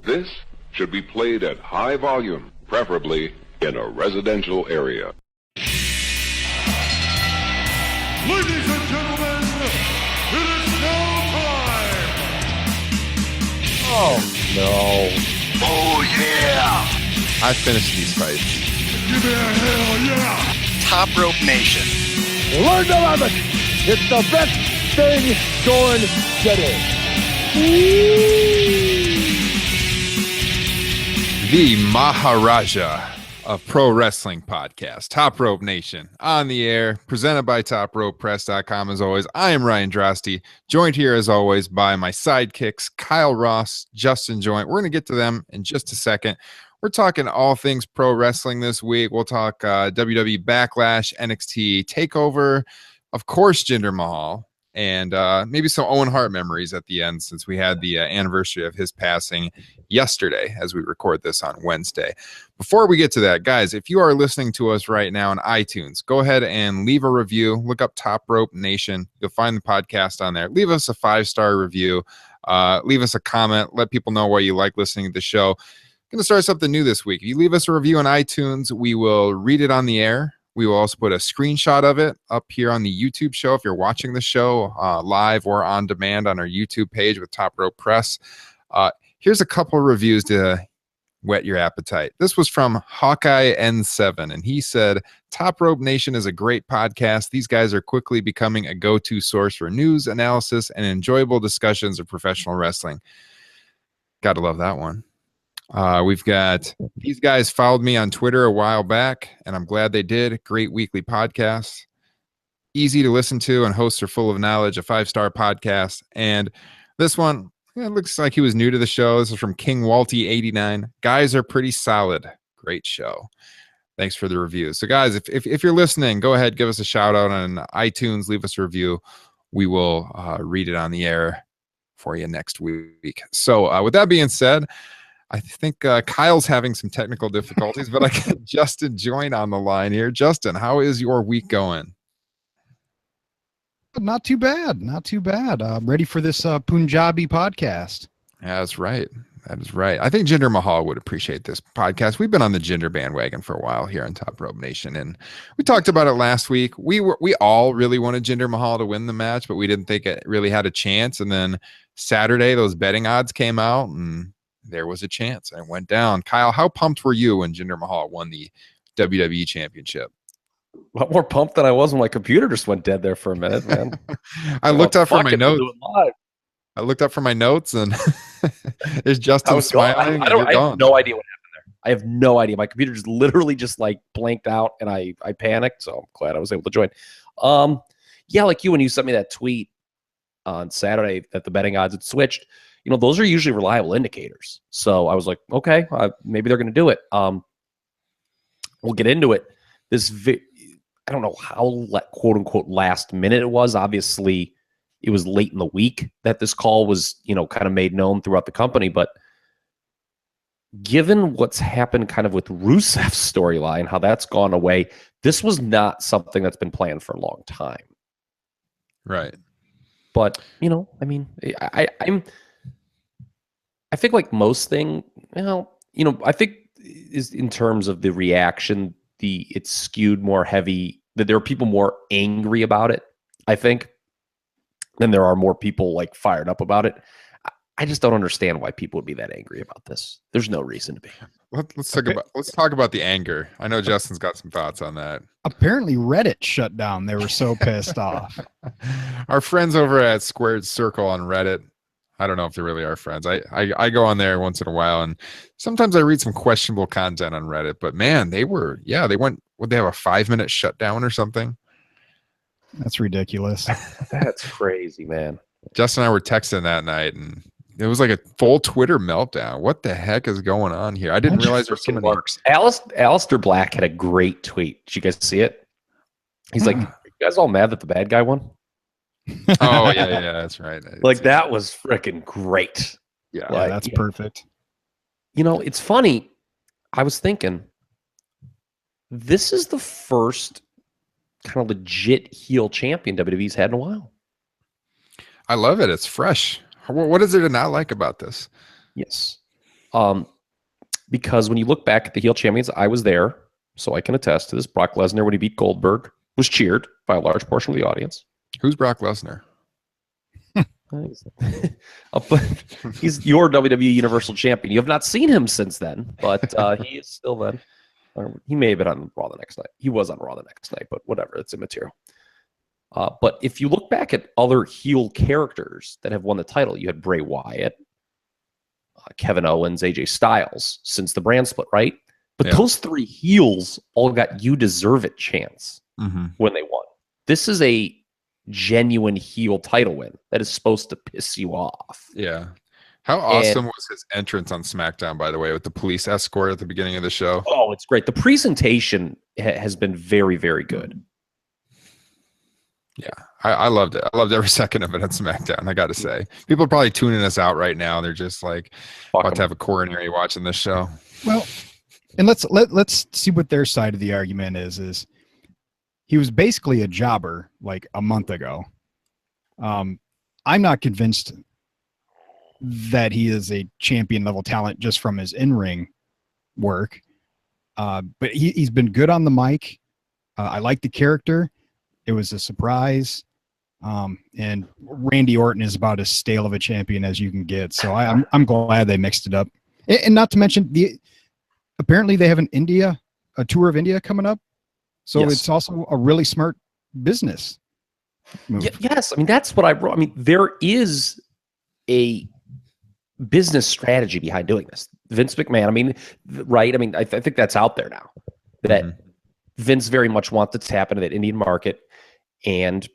This should be played at high volume, preferably in a residential area. Ladies and gentlemen, it is now time! Oh, no. Oh, yeah! I finished these fights. Give me a hell yeah! Top Rope Nation. Learn to love it. It's the best thing going today. The Maharaja of Pro Wrestling Podcast, Top Rope Nation, on the air, presented by TopRopePress.com. As always, I am Ryan Drosty, joined here as always by my sidekicks, Kyle Ross, Justin Joint. We're going to get to them in just a second. We're talking all things pro wrestling this week. We'll talk WWE Backlash, NXT TakeOver, of course, Jinder Mahal, and maybe some Owen Hart memories at the end, since we had the anniversary of his passing yesterday as we record this on Wednesday. Before we get to that, guys, if you are listening to us right now on iTunes, go ahead and leave a review. Look up Top Rope Nation. You'll find the podcast on there. Leave us a 5-star review. Leave us a comment. Let people know why you like listening to the show. Going to start something new this week. If you leave us a review on iTunes, we will read it on the air. We will also put a screenshot of it up here on the YouTube show if you're watching the show live or on demand on our YouTube page with Top Rope Press. Here's a couple of reviews to whet your appetite. This was from Hawkeye N7, and he said, Top Rope Nation is a great podcast. These guys are quickly becoming a go-to source for news, analysis, and enjoyable discussions of professional wrestling. Gotta love that one. We've got these guys followed me on Twitter a while back, and I'm glad they did. Great weekly podcast, easy to listen to, and hosts are full of knowledge. A 5-star podcast. And this one, it looks like he was new to the show. This is from King Walty 89. Guys are pretty solid. Great show. Thanks for the review. So guys, if you're listening, go ahead, give us a shout out on iTunes, leave us a review. We will read it on the air for you next week. So with that being said, I think Kyle's having some technical difficulties, but I got Justin Joint on the line here. Justin, how is your week going? Not too bad. Not too bad. I'm ready for this Punjabi podcast. Yeah, that's right. That is right. I think Jinder Mahal would appreciate this podcast. We've been on the Jinder bandwagon for a while here on Top Rope Nation, and we talked about it last week. We all really wanted Jinder Mahal to win the match, but we didn't think it really had a chance. And then Saturday, those betting odds came out, and there was a chance and it went down. Kyle, how pumped were you when Jinder Mahal won the WWE Championship? A lot more pumped than I was when my computer just went dead there for a minute, man. I looked up for my notes. I looked up for my notes, and there's Justin smiling. I have no idea what happened there. I have no idea. My computer just literally just like blanked out, and I panicked. So I'm glad I was able to join. Yeah, like you, when you sent me that tweet on Saturday that the betting odds had switched, you know, those are usually reliable indicators. So I was like, okay, maybe they're going to do it. We'll get into it. I don't know how quote unquote last minute it was. Obviously, it was late in the week that this call was, you know, kind of made known throughout the company. But given what's happened kind of with Rusev's storyline, how that's gone away, this was not something that's been planned for a long time. Right. But, you know, I mean, I think like most thing, well, you know, I think is in terms of the reaction, it's skewed more heavy, that there are people more angry about it, I think, than there are more people like fired up about it. I just don't understand why people would be that angry about this. There's no reason to be. Let's talk about the anger. I know Justin's got some thoughts on that. Apparently Reddit shut down. They were so pissed off. Our friends over at Squared Circle on Reddit, I don't know if they really are friends. I go on there once in a while, and sometimes I read some questionable content on Reddit, but man, they went, would they have a 5-minute shutdown or something? That's ridiculous. That's crazy, man. Justin and I were texting that night, and it was like a full Twitter meltdown. What the heck is going on here? I didn't realize there's so many. Alistair Black had a great tweet. Did you guys see it? He's like, "Are you guys all mad that the bad guy won?" Oh yeah, that's right. Like that was freaking great. Yeah, like, that's perfect. You know, it's funny. I was thinking, this is the first kind of legit heel champion WWE's had in a while. I love it. It's fresh. What is there to not like about this? Yes. Because when you look back at the heel champions, I was there, so I can attest to this. Brock Lesnar, when he beat Goldberg, was cheered by a large portion of the audience. Who's Brock Lesnar? But he's your WWE Universal Champion. You have not seen him since then, but he is still then. He may have been on Raw the next night. He was on Raw the next night, but whatever. It's immaterial. But if you look back at other heel characters that have won the title, you had Bray Wyatt, Kevin Owens, AJ Styles since the brand split, right? But those three heels all got "you deserve it" chants when they won. This is a genuine heel title win that is supposed to piss you off. Yeah. How awesome was his entrance on SmackDown, by the way, with the police escort at the beginning of the show? Oh, it's great. The presentation has been very, very good. Yeah, I loved it. I loved every second of it on SmackDown, I got to say. People are probably tuning us out right now. They're just like about to have a coronary watching this show. Well, and let's see what their side of the argument is he was basically a jobber like a month ago. I'm not convinced that he is a champion level talent just from his in-ring work. But he's been good on the mic. I like the character. It was a surprise. And Randy Orton is about as stale of a champion as you can get. So I'm glad they mixed it up. And not to mention apparently they have a tour of India coming up. So it's also a really smart business move. Yes. I mean, that's what I wrote. I mean, there is a business strategy behind doing this. Vince McMahon, I mean, right? I mean, I think that's out there now that Vince very much wants to tap into that Indian market. And,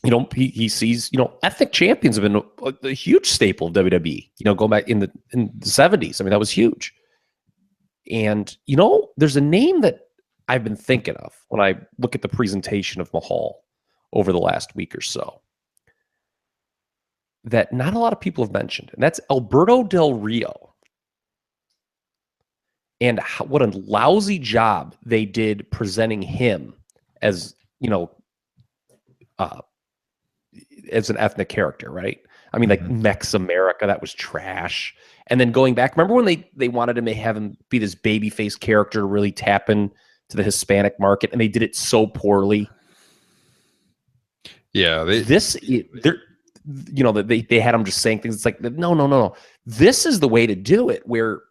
you know, he sees, you know, ethnic champions have been a huge staple of WWE, you know, going back in the 70s. I mean, that was huge. And, you know, there's a name that I've been thinking of when I look at the presentation of Mahal over the last week or so that not a lot of people have mentioned, and that's Alberto Del Rio. And what a lousy job they did presenting him as, you know, as an ethnic character, right? I mean, like Mex America, that was trash. And then going back, remember when they wanted to have him be this babyface character to really tap in to the Hispanic market, and they did it so poorly. Yeah, they had him just saying things. It's like, no. This is the way to do it. Where,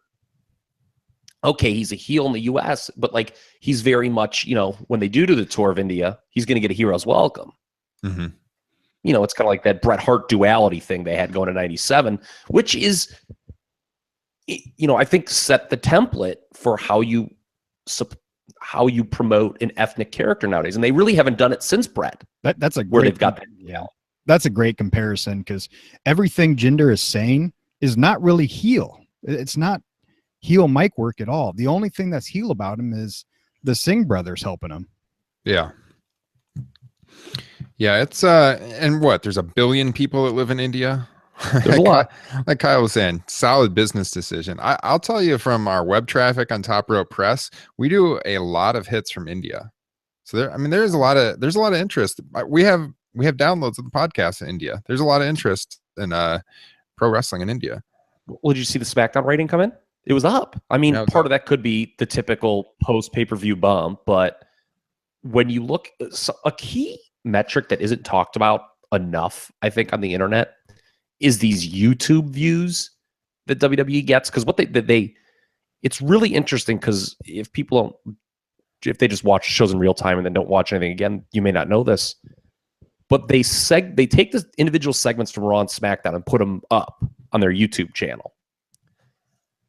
okay, he's a heel in the U.S., but like he's very much, you know, when they do the tour of India, he's going to get a hero's welcome. You know, it's kind of like that Bret Hart duality thing they had going to '97, which is, you know, I think set the template for how you promote an ethnic character nowadays, and they really haven't done it since Bret. That's a where great, they've got that. Yeah, that's a great comparison because everything Jinder is saying is not really heel. It's not heel mic work at all. The only thing that's heel about him is the Singh brothers helping him. Yeah. Yeah, it's and what? There's 1 billion people that live in India. There's a lot. Like Kyle was saying, solid business decision. I'll tell you from our web traffic on Top Rope Press, we do a lot of hits from India. So there's a lot of interest. We have downloads of the podcast in India. There's a lot of interest in pro wrestling in India. Well, did you see the SmackDown rating come in? It was up. I mean, part of that could be the typical post pay-per-view bump, but when you look, a key metric that isn't talked about enough, I think, on the internet is these YouTube views that WWE gets. Because what it's really interesting because if they just watch shows in real time and then don't watch anything again, you may not know this, but they take the individual segments from Raw and SmackDown and put them up on their YouTube channel.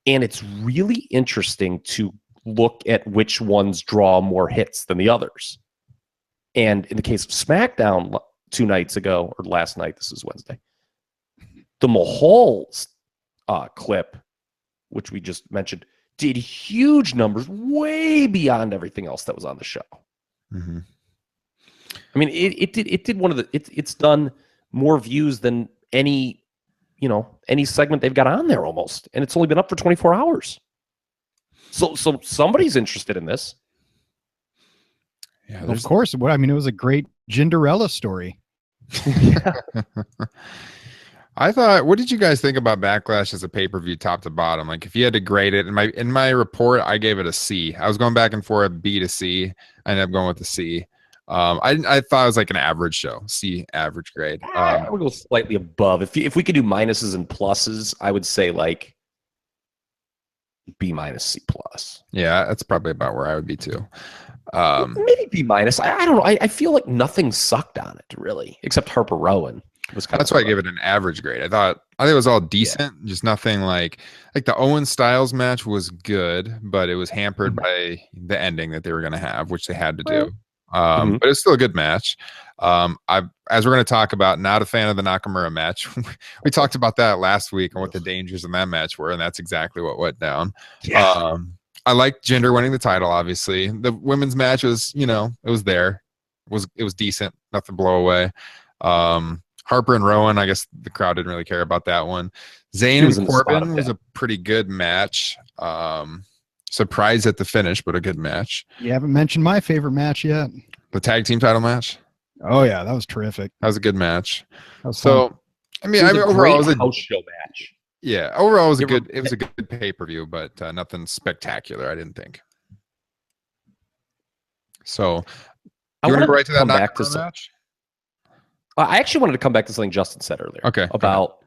And it's really interesting to look at which ones draw more hits than the others. And in the case of SmackDown 2 nights ago, or last night, this is Wednesday, the Mahal's clip, which we just mentioned, did huge numbers way beyond everything else that was on the show. I mean, it did one of the, it's done more views than any segment they've got on there almost. And it's only been up for 24 hours. So somebody's interested in this. Yeah, of course. It was a great Jinderella story. I thought, what did you guys think about Backlash as a pay-per-view top to bottom? Like, if you had to grade it, in my report, I gave it a C. I was going back and forth, B to C. I ended up going with a C. I thought it was like an average show, C, average grade. I would go slightly above. If we could do minuses and pluses, I would say like B minus, C plus. Yeah, that's probably about where I would be too. Maybe B minus. I don't know. I feel like nothing sucked on it really, except Harper Rowan. That's why I gave it an average grade. I think it was all decent, just nothing like the Owen Styles match was good, but it was hampered by the ending that they were going to have, which they had to do. But it's still a good match. As we're going to talk about, not a fan of the Nakamura match. We talked about that last week and what the dangers in that match were, and that's exactly what went down. Yeah. I liked Jinder winning the title. Obviously, the women's match was, it was there. It was decent. Nothing blow away. Harper and Rowan, I guess the crowd didn't really care about that one. Zayn and Corbin was a pretty good match. Surprised at the finish, but a good match. You haven't mentioned my favorite match yet. The tag team title match. Oh yeah, that was terrific. That was a good match. So, overall, it was a house show match. Yeah, overall, it was a good pay-per-view, but nothing spectacular, I didn't think. So, you want to go right to that match? I actually wanted to come back to something Justin said earlier. About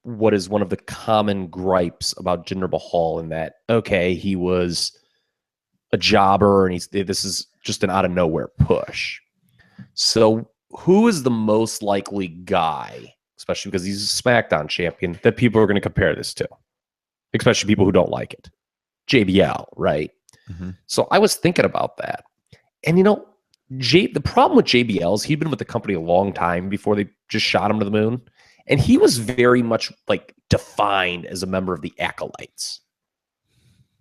what is one of the common gripes about Jinder Mahal, in that, okay, he was a jobber and this is just an out of nowhere push. So who is the most likely guy, especially because he's a SmackDown champion, that people are going to compare this to? Especially people who don't like it. JBL, right? Mm-hmm. So I was thinking about that. And the problem with JBL is he'd been with the company a long time before they just shot him to the moon. And he was very much defined as a member of the Acolytes.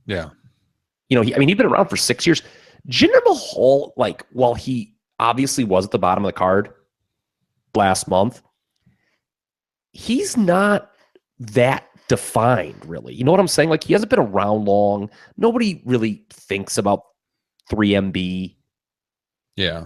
Yeah. He'd been around for 6 years. Jinder Mahal, while he obviously was at the bottom of the card last month, he's not that defined, really. You know what I'm saying? He hasn't been around long. Nobody really thinks about 3MB. Yeah.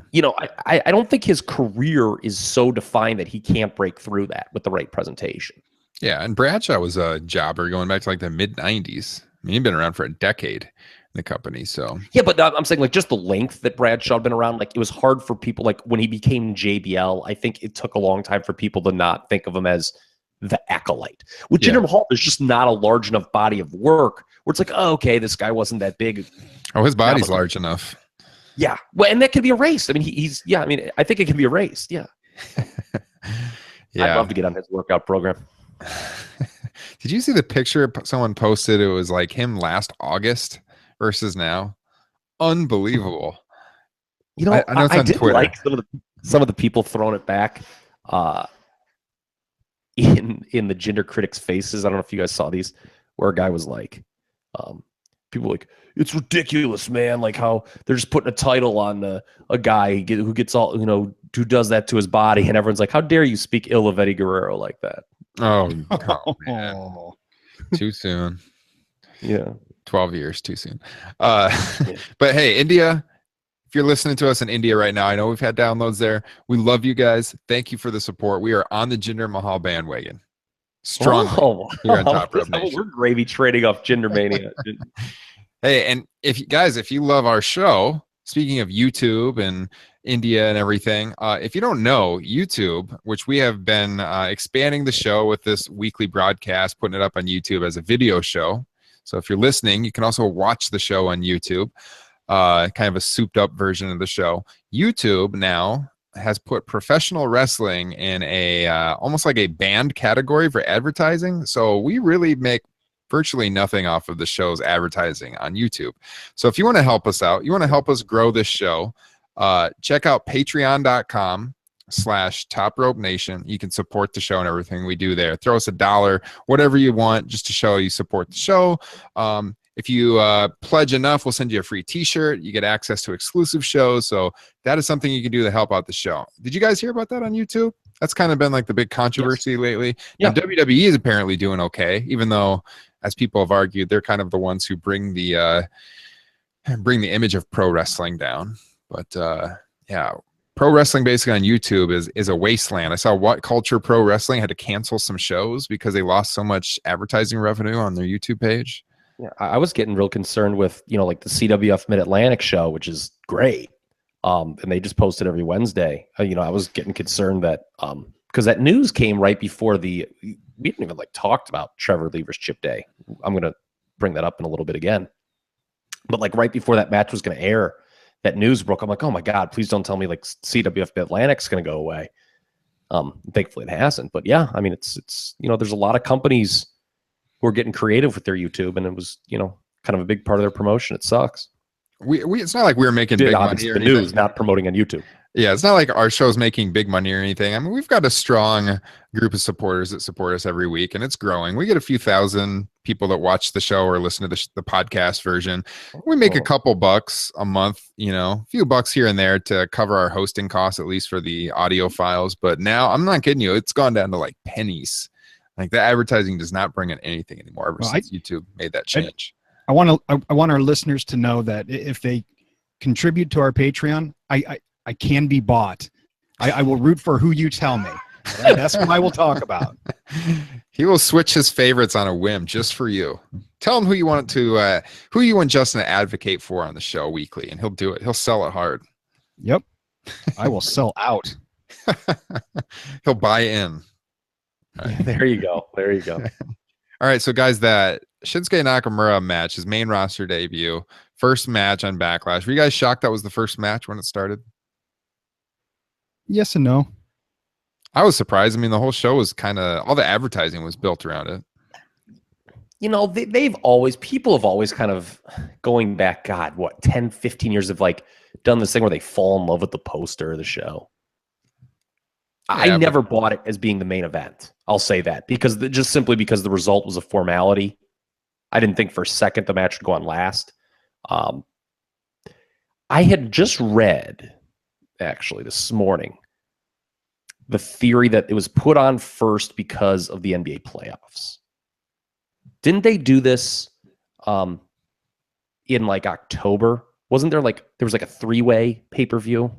I don't think his career is so defined that he can't break through that with the right presentation. Yeah, and Bradshaw was a jobber going back to the mid-90s. He'd been around for a decade in the company, so. Yeah, but I'm saying just the length that Bradshaw had been around, it was hard for people, when he became JBL, I think it took a long time for people to not think of him as the Acolyte. With Jinder Mahal, there's just not a large enough body of work where it's oh, okay, this guy wasn't that big. Oh, his body's large enough. Yeah. Well, and that can be erased. I think it can be erased. Yeah. I'd love to get on his workout program. Did you see the picture someone posted? It was him last August versus now. Unbelievable. I know it's on did Twitter. Like some of the people throwing it back in the Jinder critics' faces. I don't know if you guys saw these, where a guy was people it's ridiculous, man. How they're just putting a title on a guy who gets all, who does that to his body. And everyone's how dare you speak ill of Eddie Guerrero like that? Oh man. Too soon. Yeah. 12 years too soon. But hey, India, if you're listening to us in India right now, I know we've had downloads there. We love you guys. Thank you for the support. We are on the Jinder Mahal bandwagon. Strong here on Top Rope Nation. We're gravy trading off Jinder Mania. Hey, and if you love our show, speaking of YouTube and India and everything, if you don't know, YouTube, which we have been expanding the show with this weekly broadcast, putting it up on YouTube as a video show. So if you're listening, you can also watch the show on YouTube, kind of a souped up version of the show. YouTube now has put professional wrestling in a almost like a banned category for advertising. So we really make virtually nothing off of the show's advertising on YouTube. So if you want to help us out, you want to help us grow this show, check out patreon.com/Top Rope Nation. You can support the show and everything we do there. Throw us $1, whatever you want, just to show you support the show. If you pledge enough, we'll send you a free t-shirt. You get access to exclusive shows. So that is something you can do to help out the show. Did you guys hear about that on YouTube? That's kind of been the big controversy lately. Yeah. Now, WWE is apparently doing okay, even though, as people have argued, they're kind of the ones who bring the image of pro wrestling down. But yeah, pro wrestling basically on YouTube is a wasteland. I saw What Culture Pro Wrestling had to cancel some shows because they lost so much advertising revenue on their YouTube page. Yeah, I was getting real concerned with, like the CWF Mid-Atlantic show, which is great. And they just posted every Wednesday. I was getting concerned that because that news came right before we didn't even talked about Trevor Lever's Chip Day. I'm going to bring that up in a little bit again. But right before that match was going to air, that news broke. I'm like, oh my God, please don't tell me CWF Mid-Atlantic's going to go away. Thankfully it hasn't. But yeah, I mean, it's there's a lot of companies who are getting creative with their YouTube, and it was, kind of a big part of their promotion. It sucks. It's not like we were making big money. The news, not promoting on YouTube. Yeah, it's not like our show's making big money or anything. I mean, we've got a strong group of supporters that support us every week, and it's growing. We get a few thousand people that watch the show or listen to the podcast version. We make a couple bucks a month, a few bucks here and there to cover our hosting costs, at least for the audio files. But now, I'm not kidding you, it's gone down to pennies. The advertising does not bring in anything anymore ever since YouTube made that change. I want our listeners to know that if they contribute to our Patreon, I can be bought. I will root for who you tell me. Right? That's what I will talk about. He will switch his favorites on a whim just for you. Tell him who you want Justin to advocate for on the show weekly, and he'll do it. He'll sell it hard. Yep. I will sell out. He'll buy in. Right. There you go. All right, so guys, that Shinsuke Nakamura match, his main roster debut, first match on Backlash. Were you guys shocked that was the first match when it started? Yes and no. I was surprised. I mean, the whole show was all the advertising was built around it. People have always kind of, going back, 10, 15 years of done this thing where they fall in love with the poster of the show. I never bought it as being the main event. I'll say that because the result was a formality. I didn't think for a second the match would go on last. I had just read, actually, this morning, the theory that it was put on first because of the NBA playoffs. Didn't they do this in October? Wasn't there there was a 3-way pay-per-view?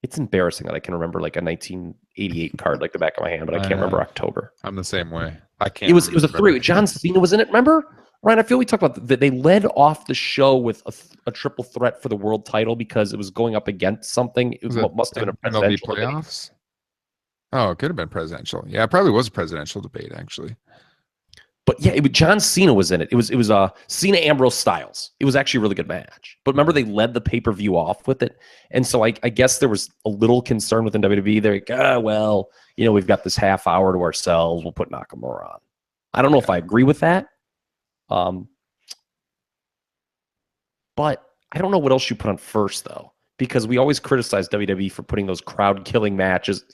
It's embarrassing that I can remember a 1988 card the back of my hand, but I can't remember October. I'm the same way. I can't. It was a 3-way. John Cena was in it. Remember, Ryan? I feel we talked about that. They led off the show with a triple threat for the world title because it was going up against something. It must have been a presidential playoffs. Oh, it could have been presidential. Yeah, it probably was a presidential debate actually. But yeah, John Cena was in it. It was Cena Ambrose Styles. It was actually a really good match. But remember, they led the pay-per-view off with it, and so I guess there was a little concern within WWE. They're we've got this half hour to ourselves. We'll put Nakamura on. I don't know if I agree with that. But I don't know what else you put on first though, because we always criticize WWE for putting those crowd-killing matches.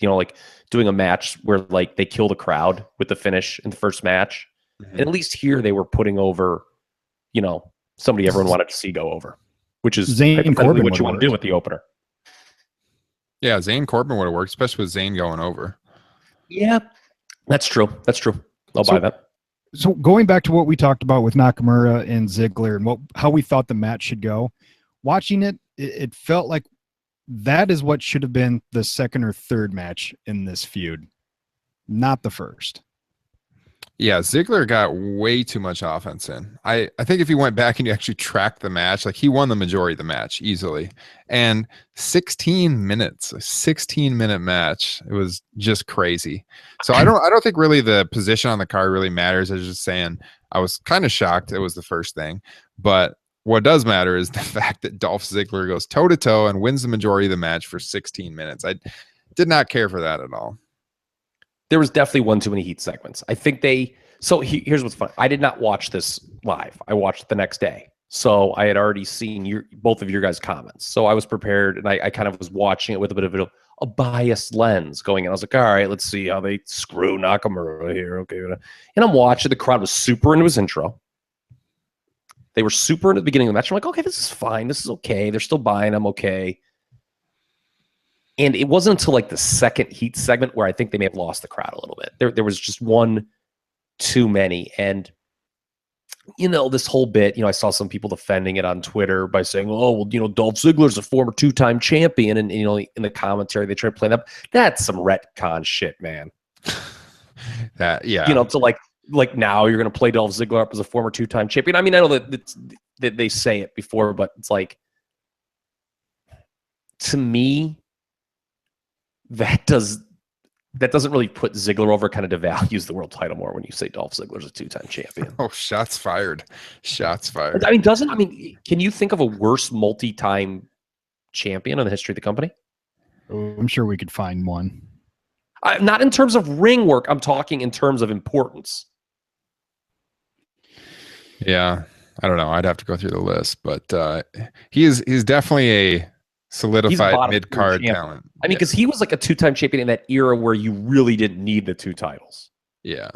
Doing a match where they kill the crowd with the finish in the first match. And at least here they were putting over, somebody everyone wanted to see go over, which is Zayn Corbin what you want to do with the opener. Yeah, Zayn Corbin would have worked, especially with Zayn going over. Yeah, that's true. I'll buy that. So going back to what we talked about with Nakamura and Ziggler and how we thought the match should go, watching it felt like that is what should have been the second or third match in this feud, not the first. Yeah, Ziggler got way too much offense in. I think if you went back and you actually tracked the match, he won the majority of the match easily. And 16 minutes, a 16-minute match. It was just crazy. So I don't think really the position on the card really matters. I was just saying I was kind of shocked it was the first thing. But what does matter is the fact that Dolph Ziggler goes toe-to-toe and wins the majority of the match for 16 minutes. I did not care for that at all. There was definitely one too many heat segments. I think here's what's fun. I did not watch this live. I watched it the next day. So I had already seen both of your guys' comments. So I was prepared, and I kind of was watching it with a bit of a biased lens going in. I was like, all right, let's see how they screw Nakamura here. Okay. And I'm watching. The crowd was super into his intro. They were super into the beginning of the match. I'm like, okay, this is fine. This is okay. They're still buying. I'm okay. And it wasn't until the second heat segment where I think they may have lost the crowd a little bit. There was just one too many. And this whole bit, I saw some people defending it on Twitter by saying, oh, well, Dolph Ziggler's a former 2-time champion. And, in the commentary, they try to play that. That's some retcon shit, man. Yeah. So like now you're going to play Dolph Ziggler up as a former 2-time champion. I mean, I know that they say it before, but it's like, to me, that doesn't really put Ziggler over. Kind of devalues the world title more when you say Dolph Ziggler's a 2-time champion. Oh, shots fired. I mean, can you think of a worse multi-time champion in the history of the company? I'm sure we could find one. Not in terms of ring work. I'm talking in terms of importance. Yeah, I don't know. I'd have to go through the list, but he's definitely a solidified mid-card talent. I mean, because he was like a 2-time champion in that era where you really didn't need the 2 titles. Yeah.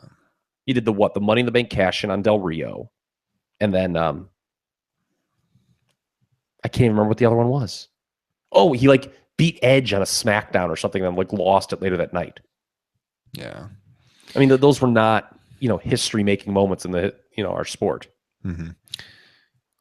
He did the Money in the Bank cash-in on Del Rio. And then I can't even remember what the other one was. Oh, he beat Edge on a SmackDown or something and lost it later that night. Yeah. I mean, those were not, history-making moments in our sport. Mm-hmm.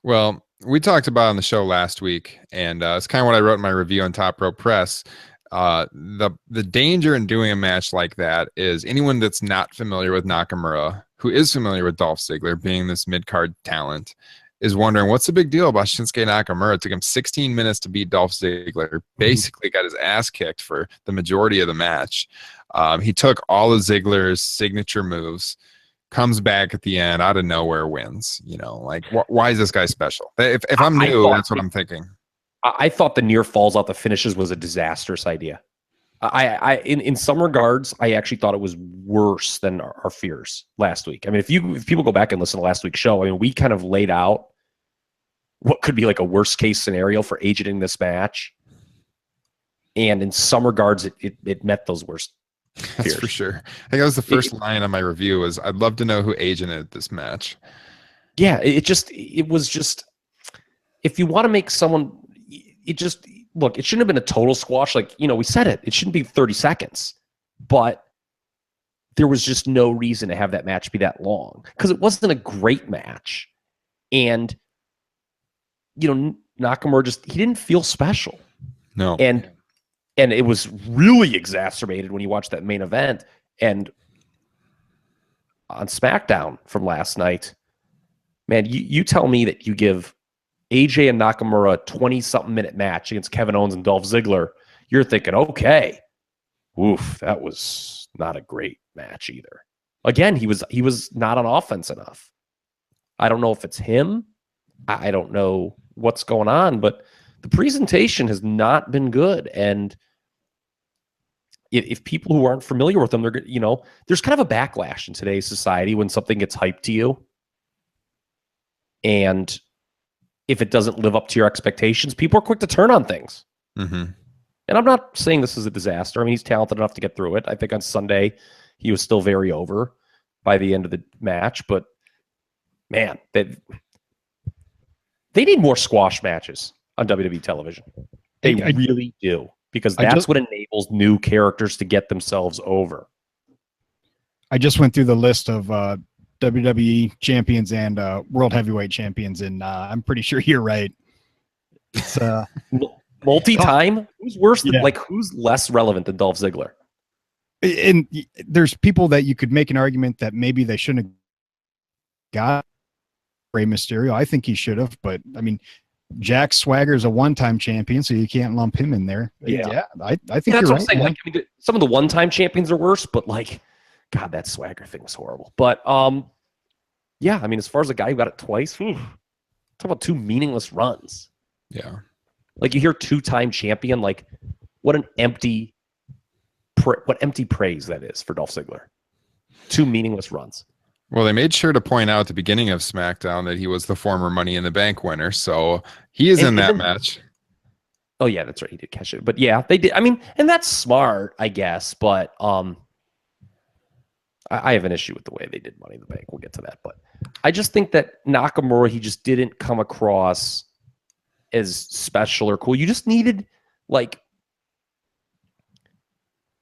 Well, we talked about it on the show last week, and it's kind of what I wrote in my review on Top Rope Press. The danger in doing a match like that is anyone that's not familiar with Nakamura, who is familiar with Dolph Ziggler being this mid-card talent, is wondering what's the big deal about Shinsuke Nakamura. It took him 16 minutes to beat Dolph Ziggler, basically got his ass kicked for the majority of the match. He took all of Ziggler's signature moves, comes back at the end, out of nowhere, wins. Why is this guy special? If I'm new, that's what I'm thinking. I thought the near falls out the finishes was a disastrous idea. In some regards, I actually thought it was worse than our fears last week. I mean, if people go back and listen to last week's show, I mean, we kind of laid out what could be like a worst case scenario for AJ in this match. And in some regards, it met those worst fears. That's for sure. I think that was the first line on my review was, I'd love to know who agented this match. Yeah, it was just, if you want to make someone, look, it shouldn't have been a total squash. We said it shouldn't be 30 seconds, but there was just no reason to have that match be that long because it wasn't a great match. And, Nakamura he didn't feel special. No. And it was really exacerbated when you watch that main event. And on SmackDown from last night, man, you tell me that you give AJ and Nakamura a 20-something minute match against Kevin Owens and Dolph Ziggler, you're thinking, okay, oof, that was not a great match either. Again, he was not on offense enough. I don't know if it's him. I don't know what's going on, but the presentation has not been good. And if people who aren't familiar with them, they're, there's kind of a backlash in today's society when something gets hyped to you. And if it doesn't live up to your expectations, people are quick to turn on things. Mm-hmm. And I'm not saying this is a disaster. I mean, he's talented enough to get through it. I think on Sunday, he was still very over by the end of the match. But, man, they need more squash matches on WWE television. They really do. Because that's what enables new characters to get themselves over. I just went through the list of WWE champions and world heavyweight champions, and I'm pretty sure you're right. It's multi-time. Who's worse than who's less relevant than Dolph Ziggler? And there's people that you could make an argument that maybe they shouldn't have got Rey Mysterio. I think he should have, but I mean, Jack Swagger is a one-time champion, so you can't lump him in there. Yeah, I think that's you're what I'm saying. Some of the one-time champions are worse, but God, that Swagger thing was horrible. But yeah, I mean, as far as a guy who got it twice, talk about two meaningless runs. Yeah, you hear 2-time champion, what empty praise that is for Dolph Ziggler. Two meaningless runs. Well, they made sure to point out at the beginning of SmackDown that he was the former Money in the Bank winner, so he is in that match. Oh yeah, that's right. He did catch it, but yeah, they did. I mean, and that's smart, I guess. But I have an issue with the way they did Money in the Bank. We'll get to that, but I just think that Nakamura, he just didn't come across as special or cool. You just needed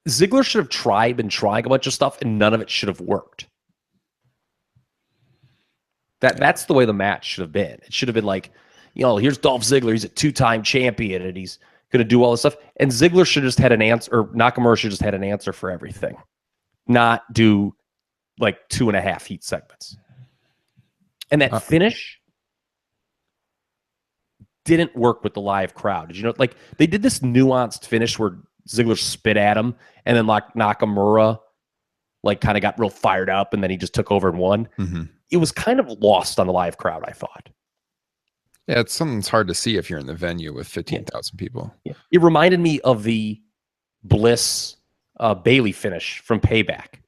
Ziggler should have been trying a bunch of stuff, and none of it should have worked. That's the way the match should have been. It should have been like, here's Dolph Ziggler. He's a 2-time champion, and he's going to do all this stuff. And Ziggler should have just had an answer, or Nakamura should have just had an answer for everything, not do like 2.5 heat segments. And that finish didn't work with the live crowd. Did you know? Like, they did this nuanced finish where Ziggler spit at him, and then like Nakamura like kind of got real fired up, and then he just took over and won. Mm-hmm. It was kind of lost on the live crowd, I thought. Yeah, it's something that's hard to see if you're in the venue with 15,000 people. Yeah. It reminded me of the Bliss Bailey finish from Payback,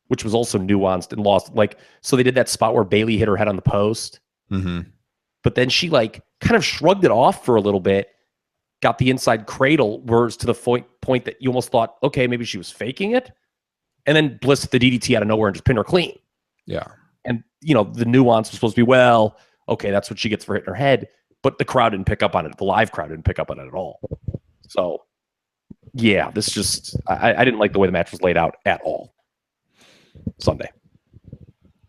which was also nuanced and lost. Like, so they did that spot where Bailey hit her head on the post, but then she like kind of shrugged it off for a little bit, got the inside cradle, whereas to the point that you almost thought, okay, maybe she was faking it, and then Bliss hit the DDT out of nowhere and just pinned her clean. Yeah. And, the nuance was supposed to be, well, okay, that's what she gets for hitting her head. But the crowd didn't pick up on it. The live crowd didn't pick up on it at all. So, yeah, this just, I didn't like the way the match was laid out at all Sunday.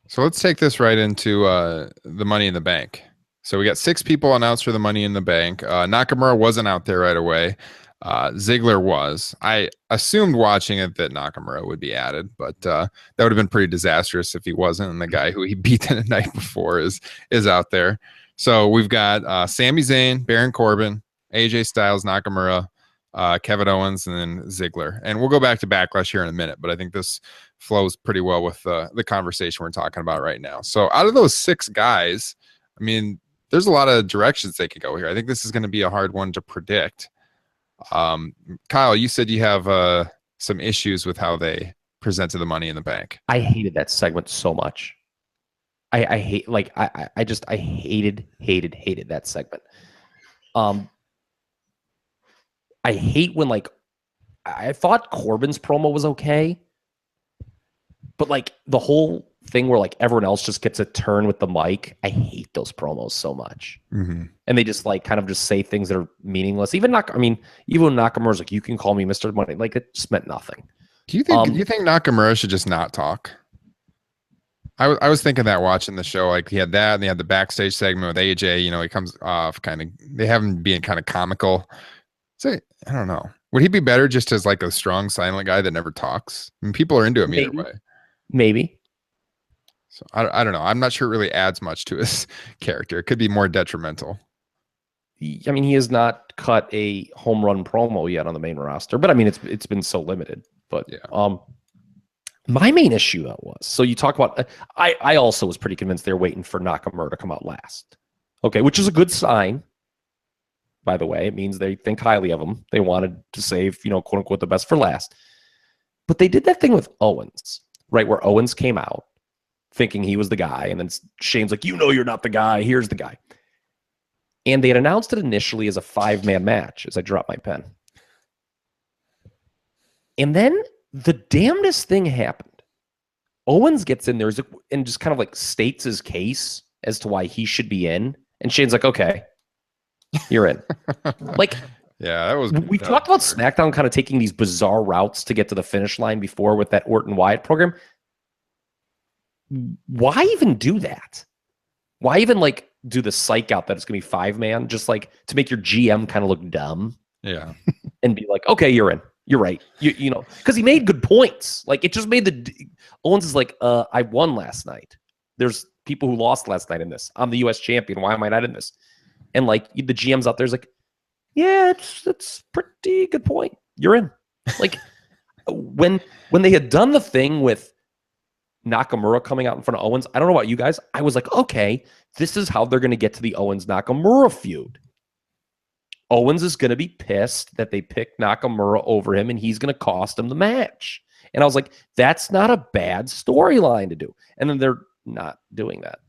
So let's take this right into the Money in the Bank. So we got 6 people announced for the Money in the Bank. Nakamura wasn't out there right away. Ziggler was. I assumed watching it that Nakamura would be added, but that would have been pretty disastrous if he wasn't, and the guy who he beat the night before is out there. So we've got Sami Zayn, Baron Corbin, AJ Styles, Nakamura, Kevin Owens, and then Ziggler. And we'll go back to Backlash here in a minute, but I think this flows pretty well with the conversation we're talking about right now. So out of those 6 guys, I mean, there's a lot of directions they could go here. I think this is going to be a hard one to predict. Kyle, you said you have some issues with how they presented the Money in the Bank. I hated that segment so much. I hated that segment. I hate when like I thought Corbin's promo was okay, but like the whole thing where like everyone else just gets a turn with the mic, I hate those promos so much. And they just like kind of just say things that are meaningless. Even Nakamura's like, you can call me Mr. Money, like it just meant nothing. Do you think Nakamura should just not talk? I was thinking that watching the show, like he had that, and they had the backstage segment with AJ. He comes off kind of, they have him being kind of comical. So I don't know. Would he be better just as like a strong, silent guy that never talks? I mean, people are into him either way. Maybe. So I don't know. I'm not sure it really adds much to his character. It could be more detrimental. I mean, he has not cut a home run promo yet on the main roster, but I mean, it's been so limited. But yeah. My main issue though was, so you talk about, I also was pretty convinced they were waiting for Nakamura to come out last. Okay, which is a good sign. By the way, it means they think highly of him. They wanted to save, quote unquote, the best for last. But they did that thing with Owens, right? Where Owens came out thinking he was the guy, and then Shane's like, you're not the guy, here's the guy. And they had announced it initially as a 5-man match, as I dropped my pen. And then the damnedest thing happened. Owens gets in there and just kind of like states his case as to why he should be in. And Shane's like, okay, you're in. Like, yeah, we talked about SmackDown kind of taking these bizarre routes to get to the finish line before with that Orton Wyatt program. Why even do that? Why even like do the psych out that it's gonna be 5-man, just like to make your GM kind of look dumb? Yeah. And be like, okay, you're in. You're right. You know, because he made good points. Like it just made Owens is like, I won last night. There's people who lost last night in this. I'm the US champion. Why am I not in this? And like the GM's out there's like, yeah, it's pretty good point. You're in. Like when they had done the thing with Nakamura coming out in front of Owens, I don't know about you guys. I was like, okay, this is how they're going to get to the Owens-Nakamura feud. Owens is going to be pissed that they picked Nakamura over him, and he's going to cost him the match. And I was like, that's not a bad storyline to do. And then they're not doing that.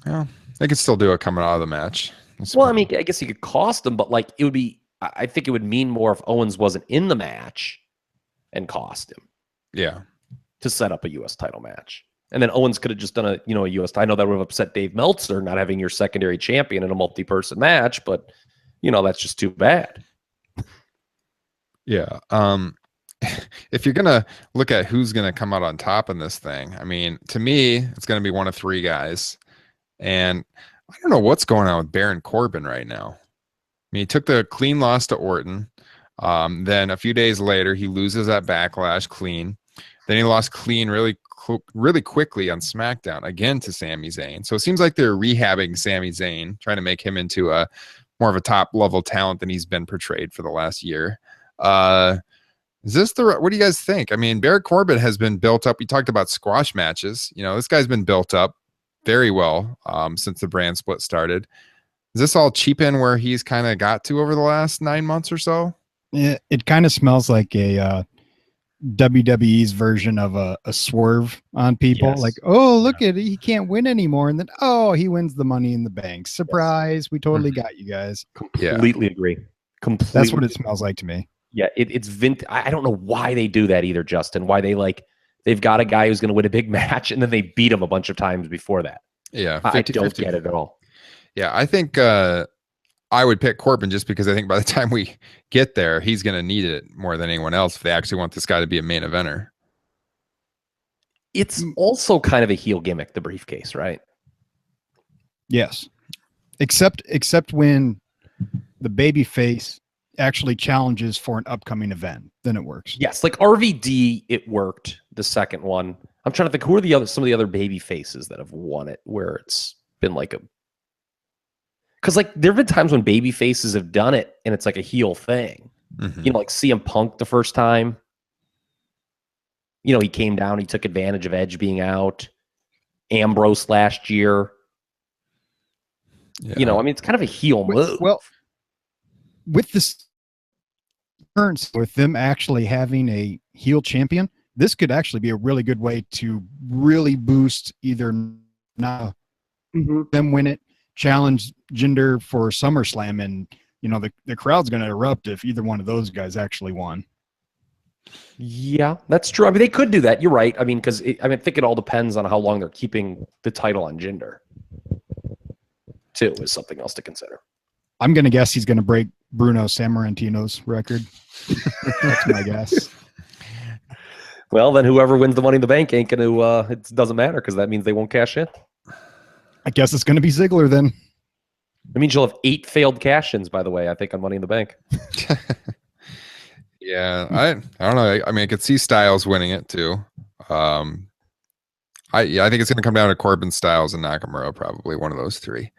Yeah, they could still do it coming out of the match. Well, I mean, I guess you could cost him, but like it would be, I think it would mean more if Owens wasn't in the match and cost him. Yeah. To set up a U.S. title match. And then Owens could have just done a U.S. title. I know that would have upset Dave Meltzer not having your secondary champion in a multi-person match, but that's just too bad. Yeah. if you're gonna look at who's gonna come out on top in this thing, I mean, to me, it's gonna be one of three guys, and I don't know what's going on with Baron Corbin right now. I mean, he took the clean loss to Orton. Then a few days later, he loses at Backlash clean. Then he lost clean really quickly on SmackDown again to Sami Zayn. So it seems like they're rehabbing Sami Zayn, trying to make him into a more of a top level talent than he's been portrayed for the last year. Is this what do you guys think? I mean, Baron Corbin has been built up. We talked about squash matches. You know, this guy's been built up very well since the brand split started. Is this all cheapen where he's kind of got to over the last 9 months or so? Yeah, it kind of smells like a WWE's version of a swerve on people. Yes. Like, oh, look at it, he can't win anymore, and then he wins the Money in the Bank. Surprise! We totally got you guys. Completely agree. Completely. That's what it smells like to me. Yeah, it's I don't know why they do that either, Justin. Why they've got a guy who's going to win a big match and then they beat him a bunch of times before that. Yeah, 50, I don't get it at all. Yeah, I think I would pick Corbin just because I think by the time we get there, he's going to need it more than anyone else if they actually want this guy to be a main eventer. It's also kind of a heel gimmick, the briefcase, right? Yes, except when the babyface actually challenges for an upcoming event, then it works. Yes, like RVD, it worked. The second one, I'm trying to think who are some of the other baby faces that have won it where it's been like a. Because like there have been times when baby faces have done it and it's like a heel thing. Mm-hmm. You know, like CM Punk the first time. You know, he came down, he took advantage of Edge being out. Ambrose last year. Yeah. You know, I mean, it's kind of a heel move. Well, with this turns, with them actually having a heel champion, this could actually be a really good way to really boost either them win it, challenge Jinder for SummerSlam, and you know the crowd's going to erupt if either one of those guys actually won. Yeah, that's true. I mean, they could do that. You're right. I mean, because I think it all depends on how long they're keeping the title on Jinder. Too is something else to consider. I'm going to guess he's going to break Bruno Sammartino's record. That's my guess. Well, then whoever wins the Money in the Bank ain't going to. It doesn't matter because that means they won't cash in. I guess it's going to be Ziggler then. It means you'll have 8 failed cash-ins, by the way, I think, on Money in the Bank. Yeah, I don't know. I mean, I could see Styles winning it too. I think it's going to come down to Corbin, Styles, and Nakamura, probably one of those three.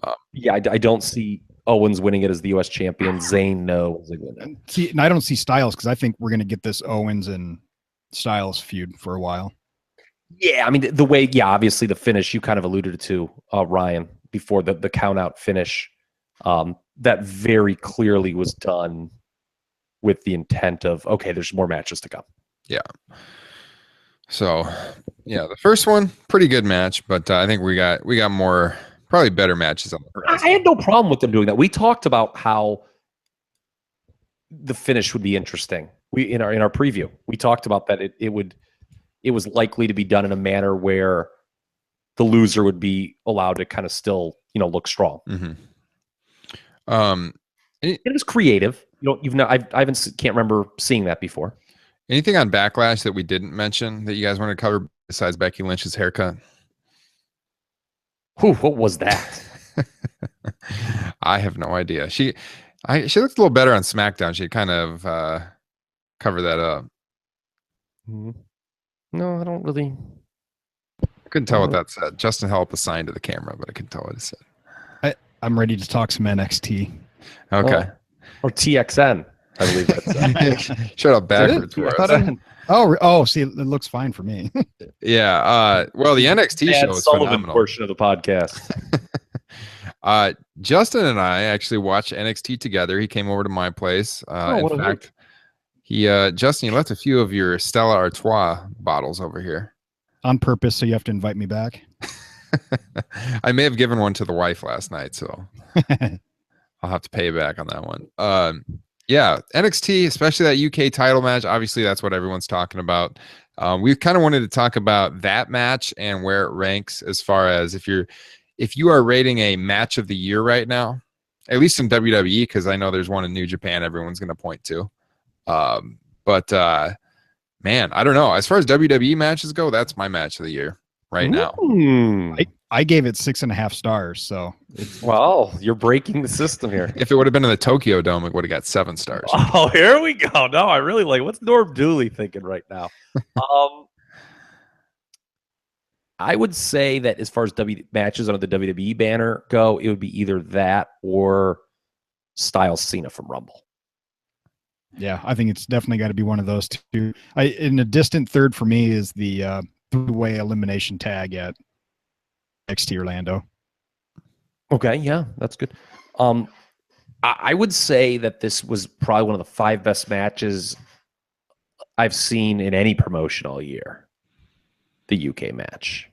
I don't see Owens winning it as the U.S. champion. Zayn, no. And I don't see Styles because I think we're going to get this Owens and Styles feud for a while. Yeah, I mean, the way, obviously the finish, you kind of alluded to, Ryan, before the count-out finish, that very clearly was done with the intent of, okay, there's more matches to come. Yeah. So, yeah, the first one, pretty good match, but I think we got more, probably better matches on the horizon. I had no problem with them doing that. We talked about how the finish would be interesting. In our preview, we talked about that it was likely to be done in a manner where the loser would be allowed to kind of still, look strong. Mm-hmm. It was creative. Can't remember seeing that before. Anything on Backlash that we didn't mention that you guys want to cover besides Becky Lynch's haircut? What was that? I have no idea. She looked a little better on SmackDown. She kind of covered that up. No, I don't really. I couldn't tell what that said. Justin held up a sign to the camera, but I couldn't tell what it said. I'm ready to talk some NXT. Okay. Or TXN, I believe that's. Shut up backwards for us. See, it looks fine for me. Yeah. Well, the NXT show is phenomenal. Portion of the podcast. Justin and I actually watched NXT together. He came over to my place. In fact, Justin, you left a few of your Stella Artois bottles over here on purpose, so you have to invite me back. I may have given one to the wife last night, so I'll have to pay back on that one. Yeah, NXT, especially that UK title match. Obviously, that's what everyone's talking about. We kind of wanted to talk about that match and where it ranks as far as if you are rating a match of the year right now, at least in WWE, because I know there's one in New Japan everyone's going to point to. But man, I don't know. As far as WWE matches go, that's my match of the year right now. I gave it 6.5 stars. So Well, you're breaking the system here. If it would have been in the Tokyo Dome, it would have got 7 stars. Oh, here we go. No, I really like. What's Norm Dooley thinking right now? I would say that as far as matches under the WWE banner go, it would be either that or Styles Cena from Rumble. yeah, I think it's definitely got to be one of those two. In a distant third for me is the 3-way elimination tag at NXT Orlando. Okay, yeah, that's good. I would say that this was probably one of the 5 best matches I've seen in any promotion all year. The UK match.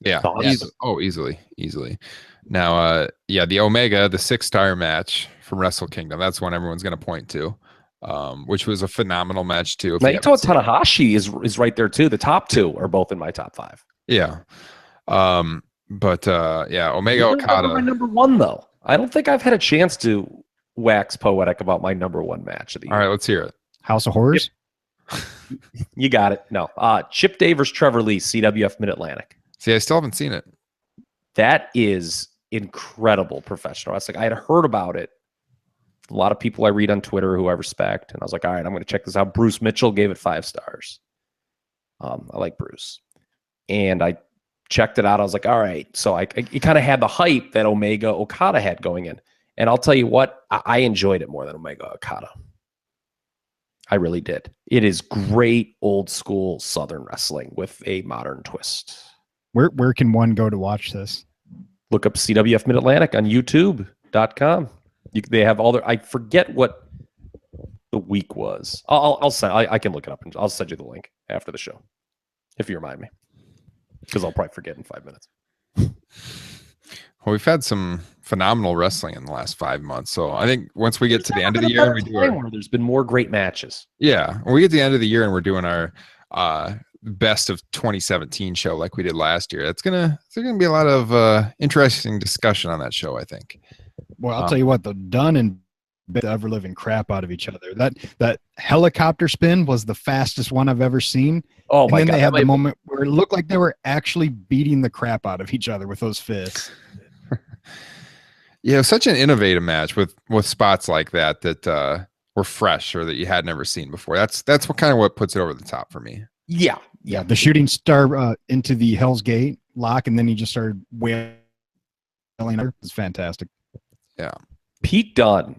Yeah. Easily. Now, the Omega, the 6-star match from Wrestle Kingdom. That's one everyone's going to point to, which was a phomenomenal match too. Naito Tanahashi is right there too. The top 2 are both in my top 5. Yeah. Omega Okada. My number 1 though. I don't think I've had a chance to wax poetic about my number 1 match of the year. All right, let's hear it. House of Horrors. Yep. You got it. No. Chip Day versus Trevor Lee, CWF Mid-Atlantic. See, I still haven't seen it. That is incredible professional wrestling. I had heard about it. A lot of people I read on Twitter who I respect, and I was like, all right, I'm going to check this out. Bruce Mitchell gave it 5 stars. I like Bruce. And I checked it out. I was like, all right. So it kind of had the hype that Omega Okada had going in. And I'll tell you what, I enjoyed it more than Omega Okada. I really did. It is great old school Southern wrestling with a modern twist. Where can one go to watch this? Look up CWF Mid-Atlantic on YouTube.com. They have all their. I forget what the week was. I'll send. I can look it up and I'll send you the link after the show, if you remind me, because I'll probably forget in 5 minutes. Well, we've had some phenomenal wrestling in the last 5 months. So I think once we get to the end of the year, there's been more great matches. Yeah, when we get to the end of the year and we're doing our best of 2017 show like we did last year, there's gonna be a lot of interesting discussion on that show, I think. Well, I'll tell you what, the Dunn and bit the ever living crap out of each other. That helicopter spin was the fastest one I've ever seen. Oh my God! And then they had the moment where it looked like they were actually beating the crap out of each other with those fists. Yeah, it was such an innovative match with spots like that were fresh or that you had never seen before. That's what puts it over the top for me. Yeah. The shooting star into the Hell's Gate lock, and then he just started wailing. It was fantastic. Yeah. Pete Dunne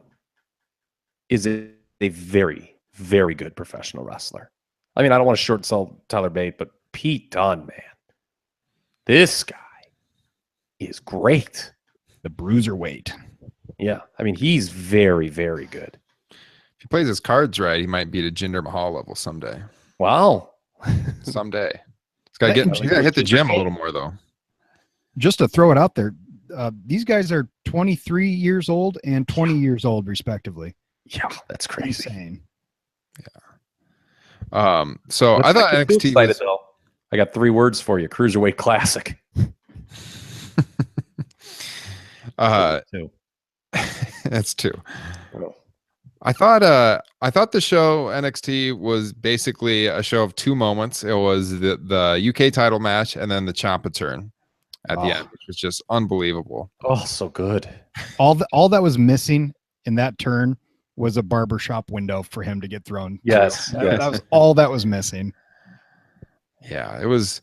is a very, very good professional wrestler. I mean, I don't want to short sell Tyler Bate, but Pete Dunne, man, this guy is great. The bruiserweight. Yeah. I mean, he's very, very good. If he plays his cards right, he might beat a Jinder Mahal level someday. Wow. Someday. He's got to hit the gym a little more, though. Just to throw it out there, these guys are 23 years old and 20 years old, respectively. Yeah, that's crazy. Insane. Yeah. So I thought NXT was... I got 3 words for you. Cruiserweight Classic. That's 2. I thought the show NXT was basically a show of 2 moments. It was the UK title match and then the Ciampa turn at the end, which was just unbelievable. Oh, so good. All that was missing in that turn was a barbershop window for him to get thrown. Yes. That was all that was missing. Yeah, it was.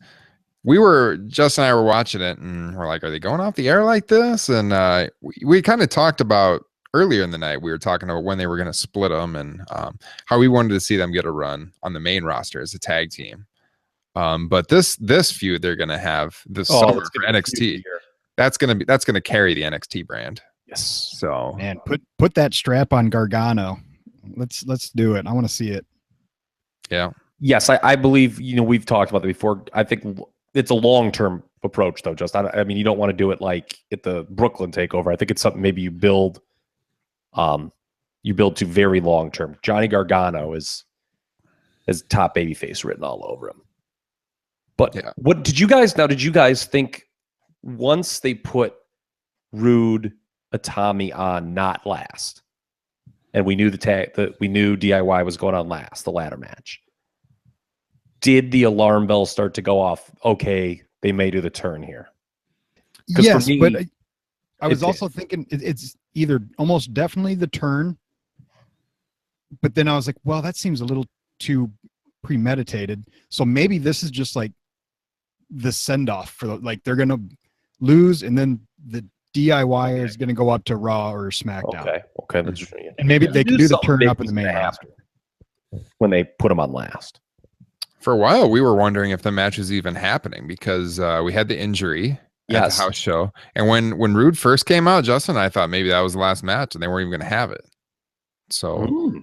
Justin and I were watching it and we're like, are they going off the air like this? And we kind of talked about earlier in the night, we were talking about when they were going to split them and how we wanted to see them get a run on the main roster as a tag team. But this feud they're going to have this summer for NXT, that's going to carry the NXT brand. Yes. So man, put that strap on Gargano. Let's do it. I want to see it. Yeah. Yes, I believe, we've talked about that before. I think it's a long-term approach though, just I mean, you don't want to do it like at the Brooklyn takeover. I think it's something maybe you build to very long-term. Johnny Gargano is top babyface written all over him. But yeah. Did you guys think once they put Rude Atami on not last, and we knew we knew DIY was going on last, the ladder match. Did the alarm bell start to go off? Okay, they may do the turn here. Yes, for me, but I was also thinking it's either almost definitely the turn, but then I was like, well, that seems a little too premeditated. So maybe this is just like the send off for like they're gonna lose, and then the DIY is gonna go up to Raw or SmackDown. Okay, that's true. And maybe they can do the turn up in the main roster when they put them on last. For a while, we were wondering if the match was even happening because we had the injury at the house show. And when Rude first came out, Justin and I thought maybe that was the last match and they weren't even going to have it. So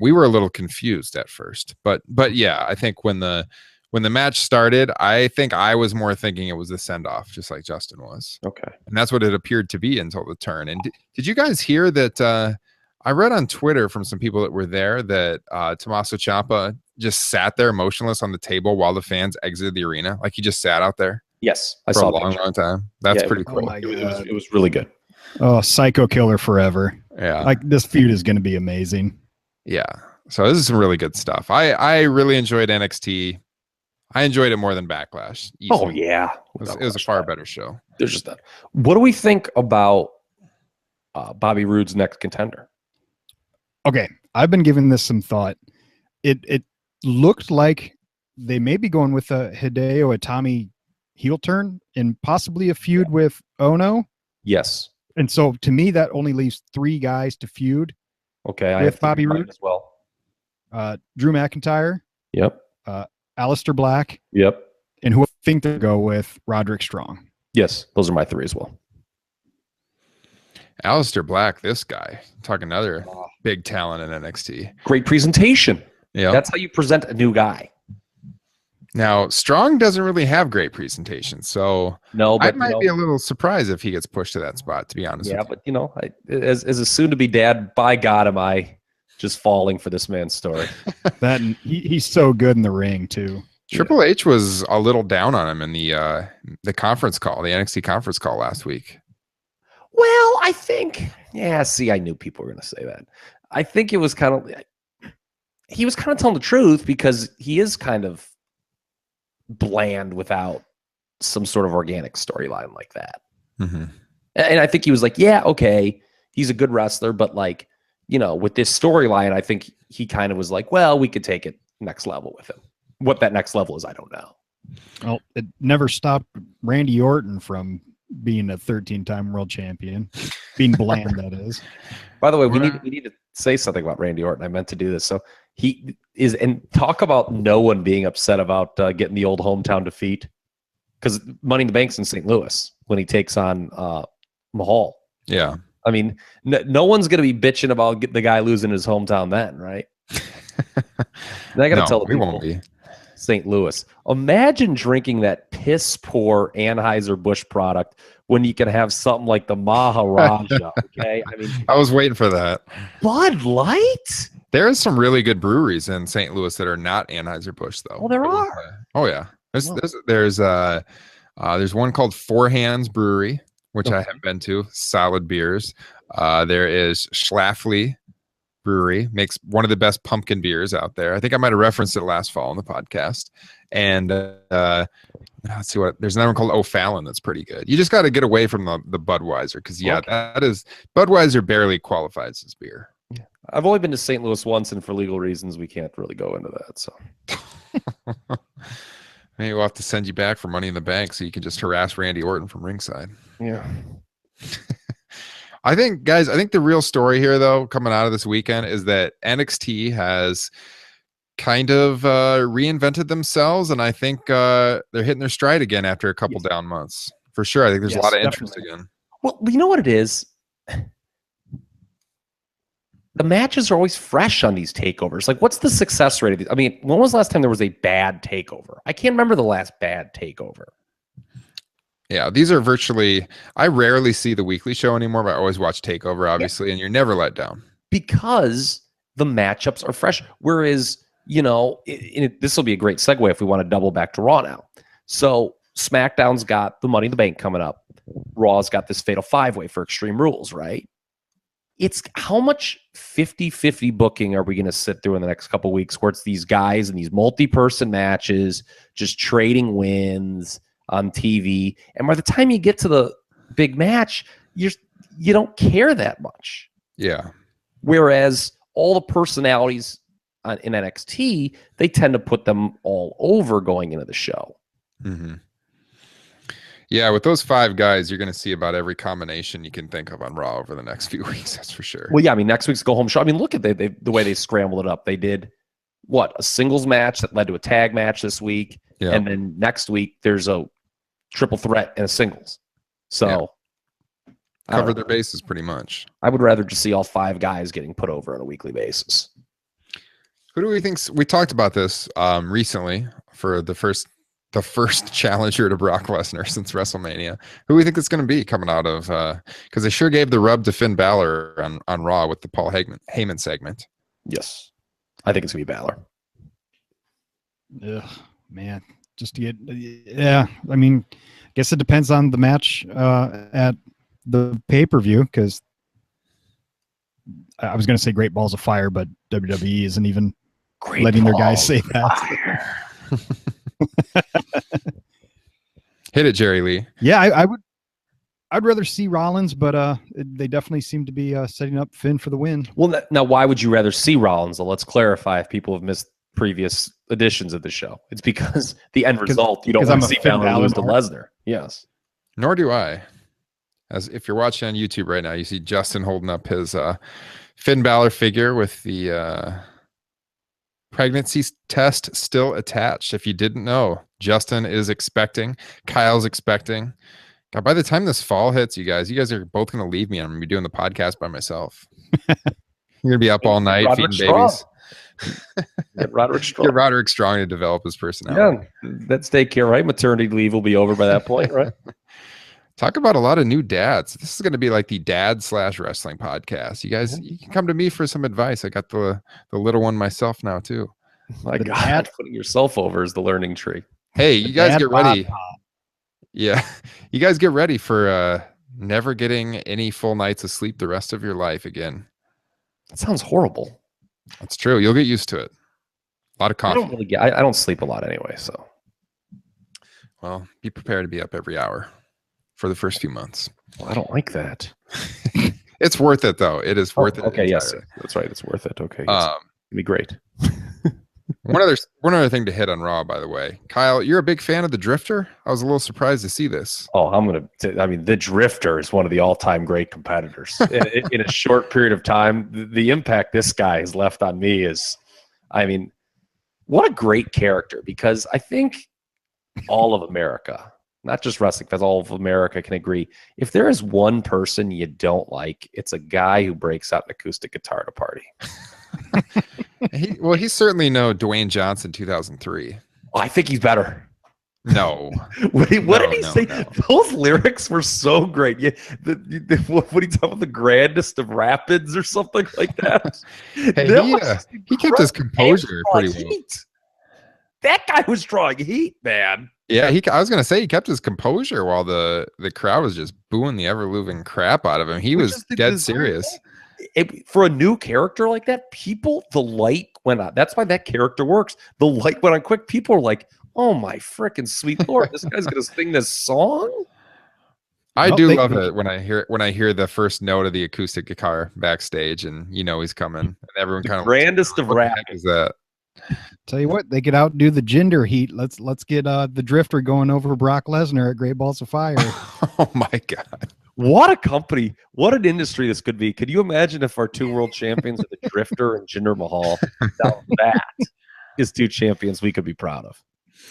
we were a little confused at first. But yeah, I think when the match started, I think I was more thinking it was a send-off, just like Justin was. Okay. And that's what it appeared to be until the turn. And did you guys hear that I read on Twitter from some people that were there that Tommaso Ciampa just sat there motionless on the table while the fans exited the arena. Like he just sat out there. Yes, I saw a long time. That's pretty cool. It was really good. Oh, psycho killer forever. Yeah. Like this feud is going to be amazing. Yeah. So this is some really good stuff. I really enjoyed NXT. I enjoyed it more than Backlash. Easily. Oh yeah. It was a far better show. There's just that. What do we think about Bobby Roode's next contender? Okay, I've been giving this some thought. It looked like they may be going with a Hideo Itami heel turn and possibly a feud with Ono. Yes. And so to me, that only leaves 3 guys to feud. Okay, I with have Bobby Roode as well. Drew McIntyre. Yep. Aleister Black. Yep. And who I think they'll go with Roderick Strong. Yes, those are my 3 as well. Aleister Black, this guy, talk another big talent in NXT. Great presentation. Yeah, that's how you present a new guy. Now, Strong doesn't really have great presentation, so no, but I might be a little surprised if he gets pushed to that spot. To be honest, yeah, but you know, as a soon-to-be dad, by God, am I just falling for this man's story? That he's so good in the ring too. Triple H was a little down on him in the conference call, the NXT conference call last week. Well, I think, I knew people were going to say that. I think it was he was kind of telling the truth because he is kind of bland without some sort of organic storyline like that. Mm-hmm. And I think he was like, yeah, okay, he's a good wrestler, but like, you know, with this storyline, I think he kind of was like, well, we could take it next level with him. What that next level is, I don't know. Well, it never stopped Randy Orton from being a 13-time world champion, being bland, that is. By the way, we need to say something about Randy Orton. I meant to do this. So he is, and talk about no one being upset about getting the old hometown defeat, because Money in the Bank's in St. Louis when he takes on Mahal. Yeah. I mean, no one's going to be bitching about the guy losing his hometown then, right? And I got to tell the people, we won't be. St. Louis. Imagine drinking that piss poor Anheuser-Busch product when you can have something like the Maharaja. Okay, I mean, I was waiting for that. Bud Light. There is some really good breweries in St. Louis that are not Anheuser-Busch, though. Well, there are. Oh yeah, there's one called Four Hands Brewery, which I have been to. Solid beers. There is Schlafly Brewery, makes one of the best pumpkin beers out there. I think I might have referenced it last fall on the podcast. And let's see there's another one called O'Fallon that's pretty good. You just got to get away from the Budweiser because that is Budweiser barely qualifies as beer. Yeah. I've only been to St. Louis once, and for legal reasons, we can't really go into that. So maybe we'll have to send you back for Money in the Bank so you can just harass Randy Orton from ringside. Yeah. I think the real story here, though, coming out of this weekend is that NXT has kind of reinvented themselves, and I think they're hitting their stride again after a couple down months. For sure. I think there's a lot of interest again. Well, you know what it is? The matches are always fresh on these takeovers. Like, what's the success rate of these? I mean, when was the last time there was a bad takeover? I can't remember the last bad takeover. Yeah, these are virtually, I rarely see the weekly show anymore, but I always watch TakeOver, obviously, and you're never let down. Because the matchups are fresh. Whereas, you know, this will be a great segue if we want to double back to Raw now. So SmackDown's got the Money in the Bank coming up. Raw's got this Fatal 5-Way for Extreme Rules, right? it's how much 50-50 booking are we going to sit through in the next couple of weeks where it's these guys in these multi-person matches just trading wins on TV, and by the time you get to the big match, you don't care that much. Yeah. Whereas all the personalities in NXT, they tend to put them all over going into the show. Mm-hmm. Yeah, with those 5 guys, you're going to see about every combination you can think of on Raw over the next few weeks. That's for sure. Well, yeah, I mean, next week's go home show. I mean, look at the way they scrambled it up. They did a singles match that led to a tag match this week, and then next week there's a triple threat and a singles. So cover their bases pretty much. I would rather just see all 5 guys getting put over on a weekly basis. Who do we think? We talked about this recently for the first challenger to Brock Lesnar since WrestleMania. Who do we think it's going to be coming out of? Because they sure gave the rub to Finn Balor on Raw with the Paul Heyman segment. Yes, I think it's going to be Balor. Ugh, man, just to get I mean, I guess it depends on the match at the pay-per-view, because I was going to say Great Balls of Fire, but WWE isn't even letting their guys say that. Hit it, Jerry Lee. Yeah, I'd rather see Rollins, but they definitely seem to be setting up Finn for the win. Well, now why would you rather see Rollins? Well, let's clarify if people have missed previous editions of the show. It's because the end result, you don't want to see Balor lose to Lesnar. Yes. Nor do I. As if you're watching on YouTube right now, you see Justin holding up his Finn Balor figure with the pregnancy test still attached. If you didn't know, Justin is expecting. Kyle's expecting. God, by the time this fall hits, you guys are both going to leave me. I'm going to be doing the podcast by myself. You're going to be up all night feeding babies. Get Roderick Strong. Get Roderick Strong to develop his personality. Yeah, that's daycare, right? Maternity leave will be over by that point, right? Talk about a lot of new dads. This is going to be like the dad/wrestling podcast. You guys, you can come to me for some advice. I got the little one myself now too. My God, putting yourself over is the learning tree. Hey, you guys get ready. Yeah, you guys get ready for never getting any full nights of sleep the rest of your life again. That sounds horrible. That's true. You'll get used to it. A lot of coffee. I don't sleep a lot anyway, so. Well, be prepared to be up every hour for the first few months. Well, I don't like that. It's worth it though. It is worth it. Okay, yes, that's right. It's worth it. Okay, yes. It'd be great. One other thing to hit on Raw, by the way, Kyle, you're a big fan of the Drifter. I was a little surprised to see this. Oh, the Drifter is one of the all-time great competitors. in a short period of time, the impact this guy has left on me is, what a great character, because I think all of America, not just wrestling, because all of America can agree, if there is one person you don't like, it's a guy who breaks out an acoustic guitar at a party. He's certainly no Dwayne Johnson 2003. I think he's better. No. What did he say? No. Those lyrics were so great. Yeah, what he talking about, the grandest of rapids or something like that? He kept his composure pretty well. That guy was drawing heat, man. Yeah, I was gonna say he kept his composure while the crowd was just booing the ever-loving crap out of him. He was dead serious. For a new character like that, the light went on. That's why that character works. The light went on quick. People are like, "Oh my freaking sweet Lord, this guy's gonna sing this song." I do love it when I hear the first note of the acoustic guitar backstage, and he's coming, and everyone kind of grandest of rap. Is that? Tell you what, they could outdo the Jinder heat. Let's get the Drifter going over Brock Lesnar at Great Balls of Fire. Oh my God. What a company. What an industry this could be. Could you imagine if our two world champions are the Drifter and Jinder Mahal? Now that is two champions we could be proud of.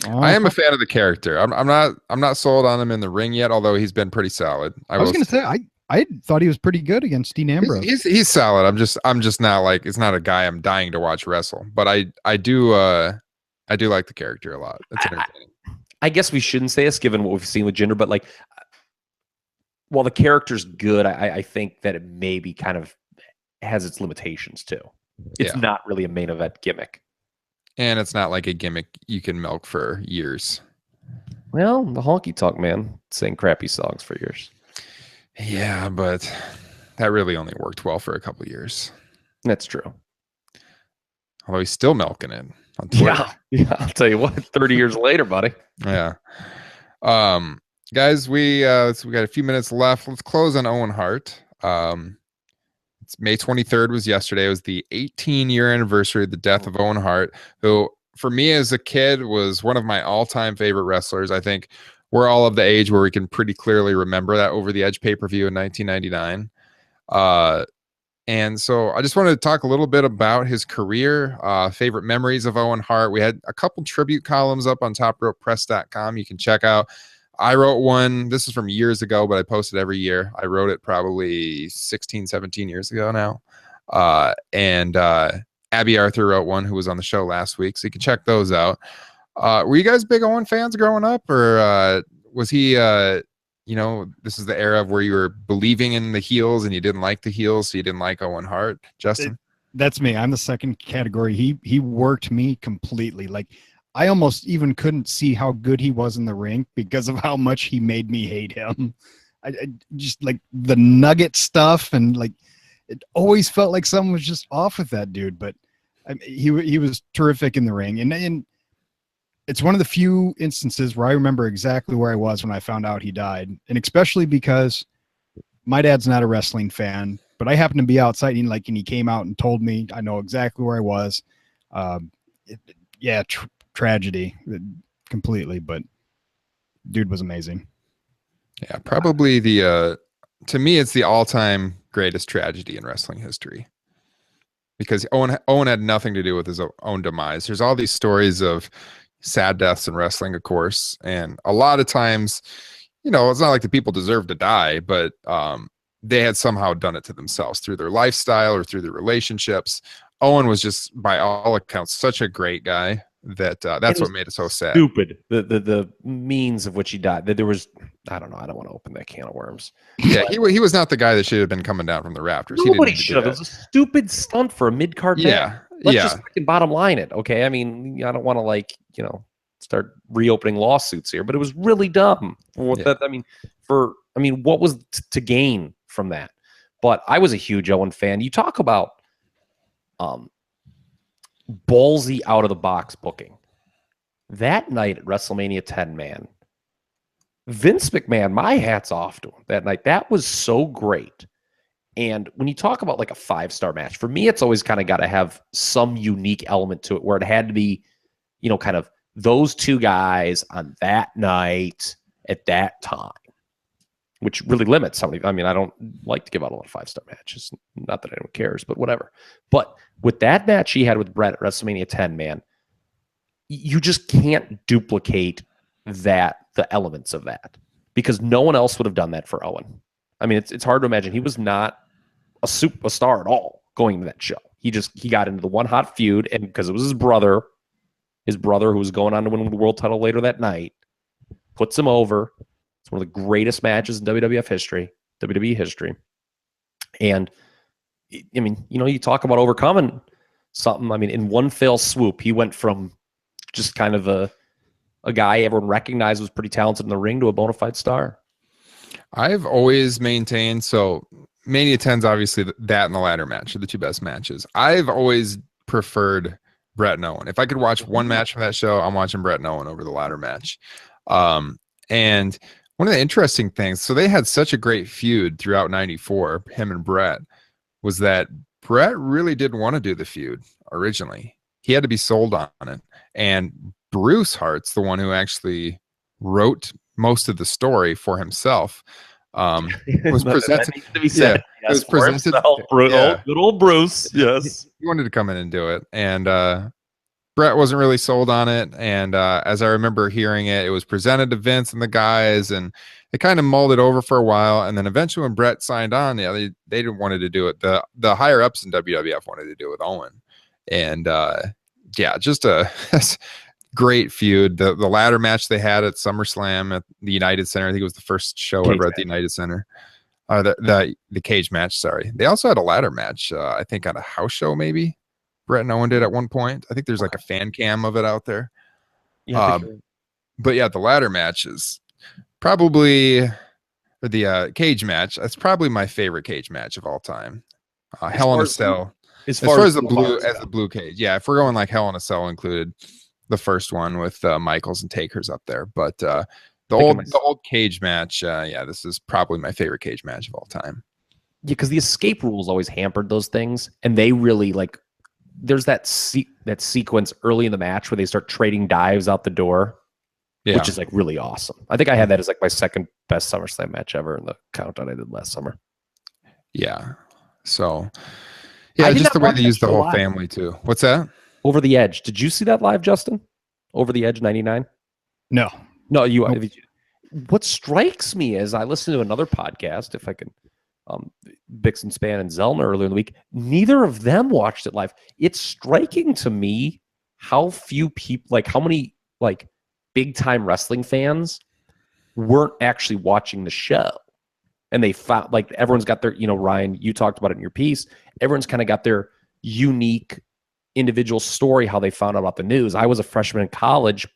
I am a fan of the character. I'm not sold on him in the ring yet, although he's been pretty solid. I was going to say I thought he was pretty good against Dean Ambrose. He's solid. I'm just not like, it's not a guy I'm dying to watch wrestle, but I do like the character a lot. It's entertaining. I guess we shouldn't say this given what we've seen with Jinder, but like, while the character's good, I think that it maybe kind of has its limitations too. It's not really a main event gimmick. And it's not like a gimmick you can milk for years. Well, the honky tonk man sang crappy songs for years. Yeah, but that really only worked well for a couple years. That's true. Although he's still milking it on Twitter. Yeah. I'll tell you what. 30 years later, buddy. Yeah. Guys, we got a few minutes left. Let's close on Owen Hart. It's May 23rd was yesterday. It was the 18-year anniversary of the death of Owen Hart, who for me as a kid was one of my all-time favorite wrestlers. I think we're all of the age where we can pretty clearly remember that Over the Edge pay-per-view in 1999. And so I just wanted to talk a little bit about his career, favorite memories of Owen Hart. We had a couple tribute columns up on topropepress.com. You can check out. I wrote one. This is from years ago, but I post it every year. I wrote it probably 16, 17 years ago now. And Abby Arthur wrote one, who was on the show last week. So you can check those out. Were you guys big Owen fans growing up, or was he, this is the era of where you were believing in the heels and you didn't like the heels, so you didn't like Owen Hart? Justin? That's me. I'm the second category. He worked me completely. Like, I almost even couldn't see how good he was in the ring because of how much he made me hate him. I just like the nugget stuff, and like it always felt like someone was just off with that dude. But he was terrific in the ring, and it's one of the few instances where I remember exactly where I was when I found out he died, and especially because my dad's not a wrestling fan, but I happened to be outside and he came out and told me. I know exactly where I was. Tragedy completely, but dude was amazing. Yeah, probably to me it's the all-time greatest tragedy in wrestling history, because Owen had nothing to do with his own demise. There's all these stories of sad deaths in wrestling, of course, and a lot of times, it's not like the people deserve to die, but they had somehow done it to themselves through their lifestyle or through their relationships. Owen was just, by all accounts, such a great guy that that's what made it so sad. Stupid. The means of which he died. That there was, I don't know. I don't want to open that can of worms. Yeah, he was not the guy that should have been coming down from the rafters. Nobody should have. It was a stupid stunt for a mid-card match. Yeah. Let's just fucking bottom line it, okay? I mean, I don't want to start reopening lawsuits here, but it was really dumb. What was to gain from that? But I was a huge Owen fan. You talk about ballsy out of the box booking. That night at WrestleMania 10, man, Vince McMahon, my hat's off to him that night. That was so great. And when you talk about like a 5-star match, for me, it's always kind of got to have some unique element to it where it had to be, kind of those two guys on that night at that time, which really limits somebody. I mean, I don't like to give out a lot of 5-star matches. Not that anyone cares, but whatever. But with that match he had with Brett at WrestleMania 10, man, you just can't duplicate the elements of that, because no one else would have done that for Owen. I mean, it's hard to imagine. He was not a superstar at all going to that show. He got into the one hot feud, and because it was his brother who was going on to win the world title later that night, puts him over. It's one of the greatest matches in WWE history. And I mean, you talk about overcoming something. I mean, in one fell swoop, he went from just kind of a guy everyone recognized was pretty talented in the ring to a bona fide star. I've always maintained, so Mania 10's obviously that and the ladder match are the two best matches. I've always preferred Brett and Owen. If I could watch one match from that show, I'm watching Brett and Owen over the ladder match. And one of the interesting things, so they had such a great feud throughout 94, him and Brett, was that Brett really didn't want to do the feud originally. He had to be sold on it. And Bruce Hart's the one who actually wrote most of the story for himself. Was presented to be said. Yeah, it was presented. Good old Bruce. Yes, he wanted to come in and do it, and Brett wasn't really sold on it. And as I remember hearing it, it was presented to Vince and the guys, and they kind of mulled it over for a while. And then eventually, when Brett signed on, they didn't wanted to do it. The higher ups in WWF wanted to do it with Owen, and just a great feud. The ladder match they had at SummerSlam at the United Center. I think it was the first show ever at the United Center. The cage match. Sorry, they also had a ladder match. I think on a house show maybe. Brett and Owen did at one point. I think there's like a fan cam of it out there. Yeah, but yeah, the ladder match is probably or the cage match. That's probably my favorite cage match of all time. Hell in a Cell. As far as the blue cage, yeah. If we're going like Hell in a Cell included, the first one with Michaels and Taker's up there, but the old cage match, yeah, this is probably my favorite cage match of all time. Yeah, because the escape rules always hampered those things, and they really like. There's that sequence early in the match where they start trading dives out the door, which is like really awesome. I think I had that as like my second best SummerSlam match ever in the countdown I did last summer. Yeah. So, yeah, just the way they use the whole family too. What's that? Over the Edge. Did you see that live, Justin? Over the Edge 99? No. You. What strikes me is I listened to another podcast, if I can, Bixen Span and Zellner earlier in the week. Neither of them watched it live. It's striking to me how few people, like how many like big time wrestling fans weren't actually watching the show. And they found like everyone's got their, Ryan, you talked about it in your piece. Everyone's kind of got their unique individual story, how they found out about the news. I was a freshman in college,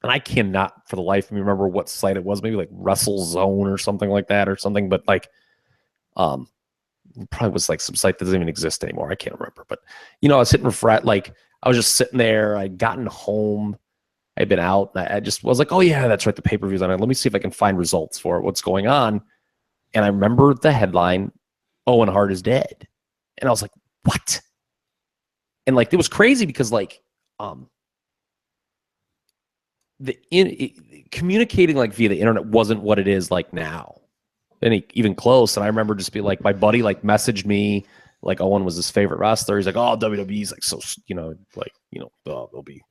and I cannot for the life of me remember what site it was, maybe like WrestleZone or something like that or something, but like probably was like some site that doesn't even exist anymore. I can't remember, but I was hitting like I was just sitting there. I'd gotten home, I'd been out, and I just was like, oh yeah, that's right, the pay-per-view's on it. Let me see if I can find results for it, what's going on. And I remember the headline, Owen Hart is dead. And I was like, what? And like, it was crazy because like, communicating like via the internet wasn't what it is like now. Even close. And I remember just being like, my buddy like messaged me, like Owen was his favorite wrestler. He's like, oh, WWE's like, so, they'll be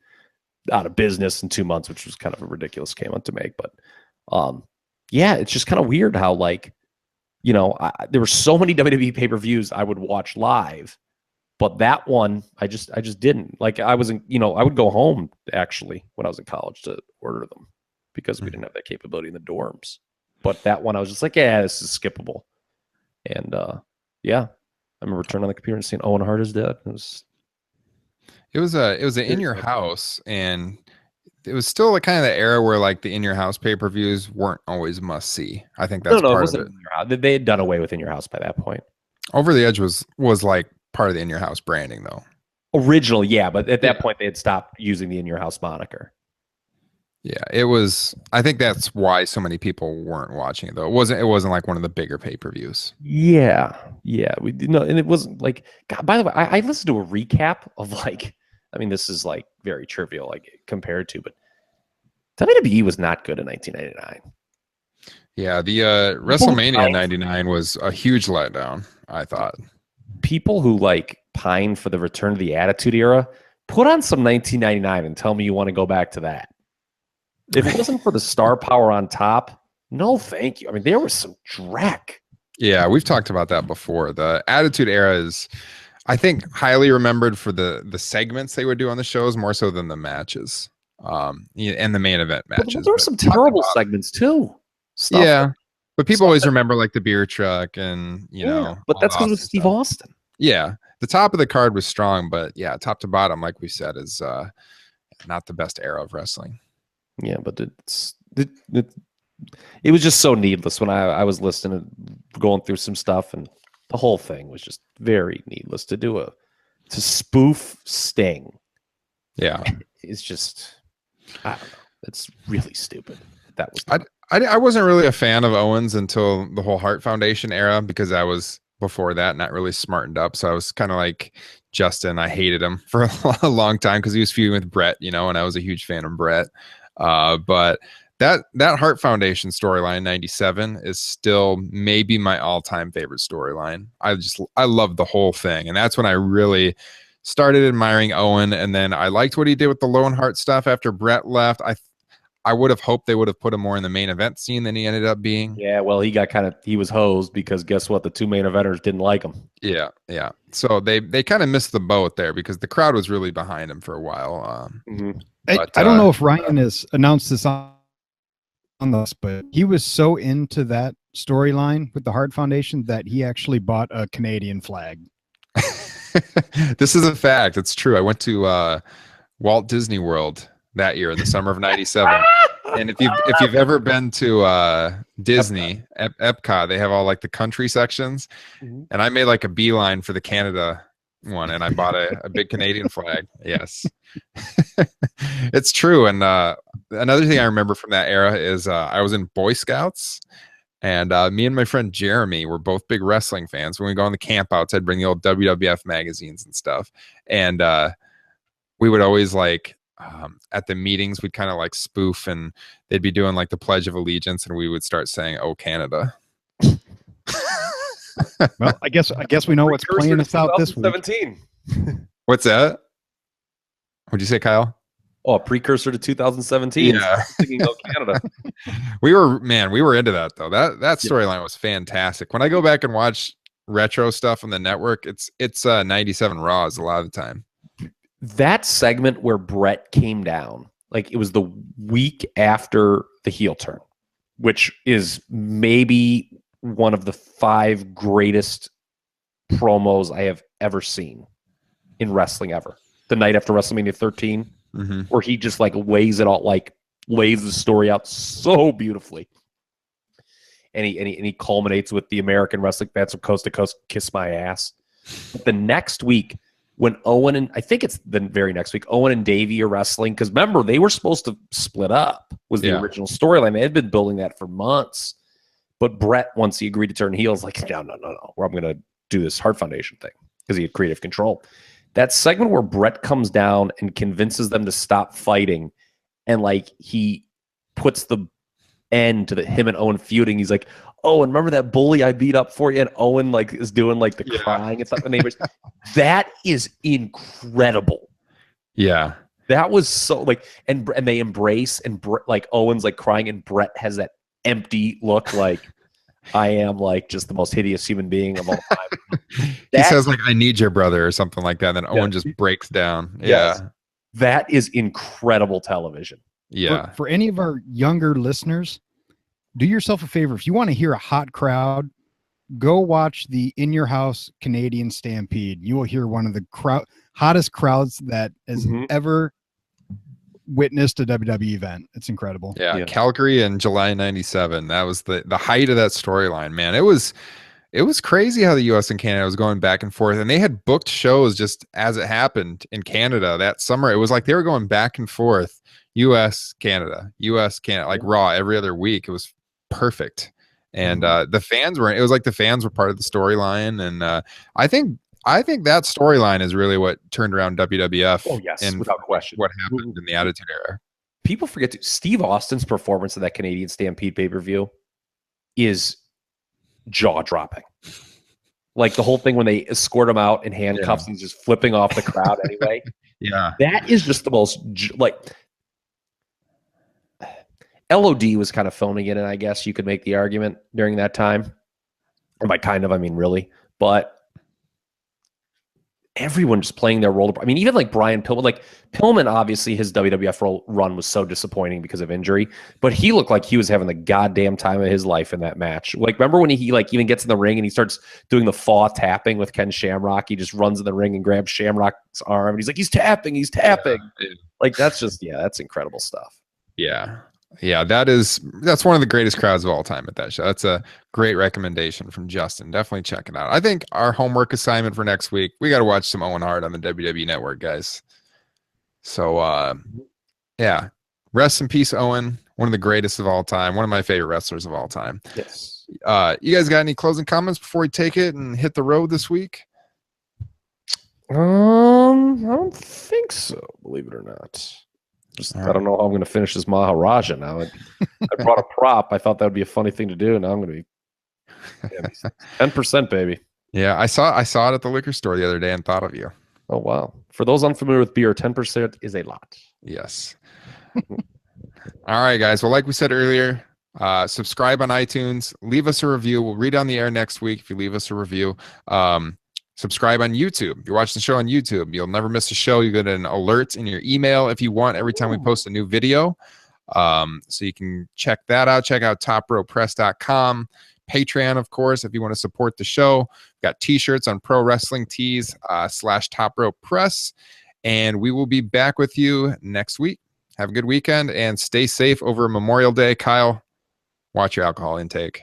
out of business in 2 months, which was kind of a ridiculous statement to make. But yeah, it's just kind of weird how like, there were so many WWE pay-per-views I would watch live, but that one I just didn't. Like I wasn't, I would go home actually when I was in college to order them because we didn't have that capability in the dorms. But that one I was just like, yeah, this is skippable. And yeah, I remember turning on the computer and seeing Owen Hart is dead. It was an in your house, and it was still like kind of the era where like the in your house pay-per-views weren't always must see. I think that's part of it. They had done away with in your house by that point. Over the Edge was like part of the in your house branding though. Originally, yeah, but at that point they had stopped using the in your house moniker. Yeah, it was. I think that's why so many people weren't watching it though. It wasn't like one of the bigger pay-per-views. Yeah, we did not, and it wasn't like. God, by the way, I listened to a recap of like. I mean, this is like very trivial, like compared to, but WWE was not good in 1999. Yeah, the WrestleMania 99 was a huge letdown, I thought. People who like pine for the return of the Attitude Era, put on some 1999 and tell me you want to go back to that. If it wasn't for the star power on top, no thank you. I mean, there was some dreck. Yeah, we've talked about that before. The Attitude Era is, I think, highly remembered for the segments they would do on the shows more so than the matches, and the main event matches. But there were some terrible segments too. Yeah, but people always remember like the beer truck and But that's because of Steve Austin. Yeah, the top of the card was strong, but yeah, top to bottom, like we said, is not the best era of wrestling. Yeah, but it was just so needless when I was listening, going through some stuff, and the whole thing was just very needless to spoof Sting. Yeah, it's just, I don't know. It's really stupid. That was. I wasn't really a fan of Owens until the whole Hart Foundation era because I was before that not really smartened up. So I was kind of like Justin. I hated him for a long time because he was feuding with Brett, and I was a huge fan of Brett. But that Hart Foundation storyline 97 is still maybe my all-time favorite storyline. I love the whole thing, and that's when I really started admiring Owen. And then I liked what he did with the Lone Hart stuff after Brett left. I would have hoped they would have put him more in the main event scene than he ended up being. Yeah, well, he was hosed because guess what? The two main eventers didn't like him. Yeah. So they kind of missed the boat there because the crowd was really behind him for a while. I don't know if Ryan has announced this on this, but he was so into that storyline with the Hart Foundation that he actually bought a Canadian flag. This is a fact. It's true. I went to Walt Disney World that year in the summer of 97. And if you've ever been to Disney, Epcot, they have all like the country sections, and I made like a beeline for the Canada one, and I bought a big Canadian flag. Yes, it's true. And another thing I remember from that era is I was in Boy Scouts, and me and my friend Jeremy were both big wrestling fans. When we go on the campouts, I'd bring the old WWF magazines and stuff, and we would always like. At the meetings, we'd kind of like spoof, and they'd be doing like the Pledge of Allegiance, and we would start saying, "Oh, Canada." Well, I guess we know what's playing us out this week. 2017. What's that? What'd you say, Kyle? Oh, a precursor to 2017. Yeah. Thinking of Canada. we were into that though. That storyline was fantastic. When I go back and watch retro stuff on the network, it's 97 Raws a lot of the time. That segment where Brett came down, like it was the week after the heel turn, which is maybe one of the 5 greatest promos I have ever seen in wrestling ever. The night after WrestleMania 13, where he just like lays it all, like lays the story out so beautifully. And he culminates with the American wrestling fans from coast to coast, kiss my ass. The next week, when Owen and I think it's the very next week, Owen and Davey are wrestling, because remember they were supposed to split up. Was the original storyline? They had been building that for months, but Brett, once he agreed to turn heel, was like, no, I'm going to do this Hart Foundation thing because he had creative control. That segment where Brett comes down and convinces them to stop fighting, and like he puts the end to him and Owen feuding. He's like, "Oh, and remember that bully I beat up for you?" And Owen like is doing like the crying and stuff. The neighbors. That is incredible. Yeah, that was so like, and they embrace, and like Owen's like crying, and Brett has that empty look, like I am like just the most hideous human being of all time. He says like, "I need your brother" or something like that. And then Owen just breaks down. Yes. Yeah, that is incredible television. Yeah, for any of our younger listeners, do yourself a favor. If you want to hear a hot crowd, go watch the In Your House Canadian Stampede. You will hear one of the hottest crowds that has ever witnessed a WWE event. It's incredible. Yeah, Calgary in July '97. That was the height of that storyline, man. It was crazy how the US and Canada was going back and forth, and they had booked shows just as it happened in Canada that summer. It was like they were going back and forth, US, Canada, like Raw every other week. It was perfect. And the fans were, it was like the fans were part of the storyline. And I think that storyline is really what turned around WWF. Oh yes, and without question. What happened in the Attitude Era. People forget Steve Austin's performance of that Canadian Stampede pay-per-view is jaw-dropping. Like the whole thing when they escort him out in handcuffs and he's just flipping off the crowd anyway. Yeah. That is just the most, like, LOD was kind of phoning it in, I guess you could make the argument during that time. And by kind of, I mean really. But everyone just playing their role. I mean, even like Brian Pillman. Like Pillman, obviously, his WWF run was so disappointing because of injury. But he looked like he was having the goddamn time of his life in that match. Like, remember when he like even gets in the ring and he starts doing the fall tapping with Ken Shamrock? He just runs in the ring and grabs Shamrock's arm. And he's like, he's tapping. Yeah. Like, that's just, that's incredible stuff. Yeah. Yeah, that's one of the greatest crowds of all time at that show. That's a great recommendation from Justin. Definitely check it out. I think our homework assignment for next week, we got to watch some Owen Hart on the WWE Network, guys. So, yeah, rest in peace, Owen. One of the greatest of all time. One of my favorite wrestlers of all time. Yes. You guys got any closing comments before we take it and hit the road this week? I don't think so, believe it or not. I don't know how I'm going to finish this Maharaja now. I brought a prop. I thought that would be a funny thing to do. Now I'm going to be 10%, baby. Yeah, I saw it at the liquor store the other day and thought of you. Oh, wow. For those unfamiliar with beer, 10% is a lot. Yes. All right, guys. Well, like we said earlier, subscribe on iTunes. Leave us a review. We'll read on the air next week if you leave us a review. Subscribe on YouTube. If you're watching the show on YouTube, you'll never miss a show. You get an alert in your email if you want every time we post a new video. So you can check that out. Check out topropepress.com. Patreon, of course, if you want to support the show. We've got t-shirts on Pro Wrestling Tees /Top Rope Press. And we will be back with you next week. Have a good weekend and stay safe over Memorial Day. Kyle, watch your alcohol intake.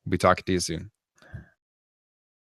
We'll be talking to you soon.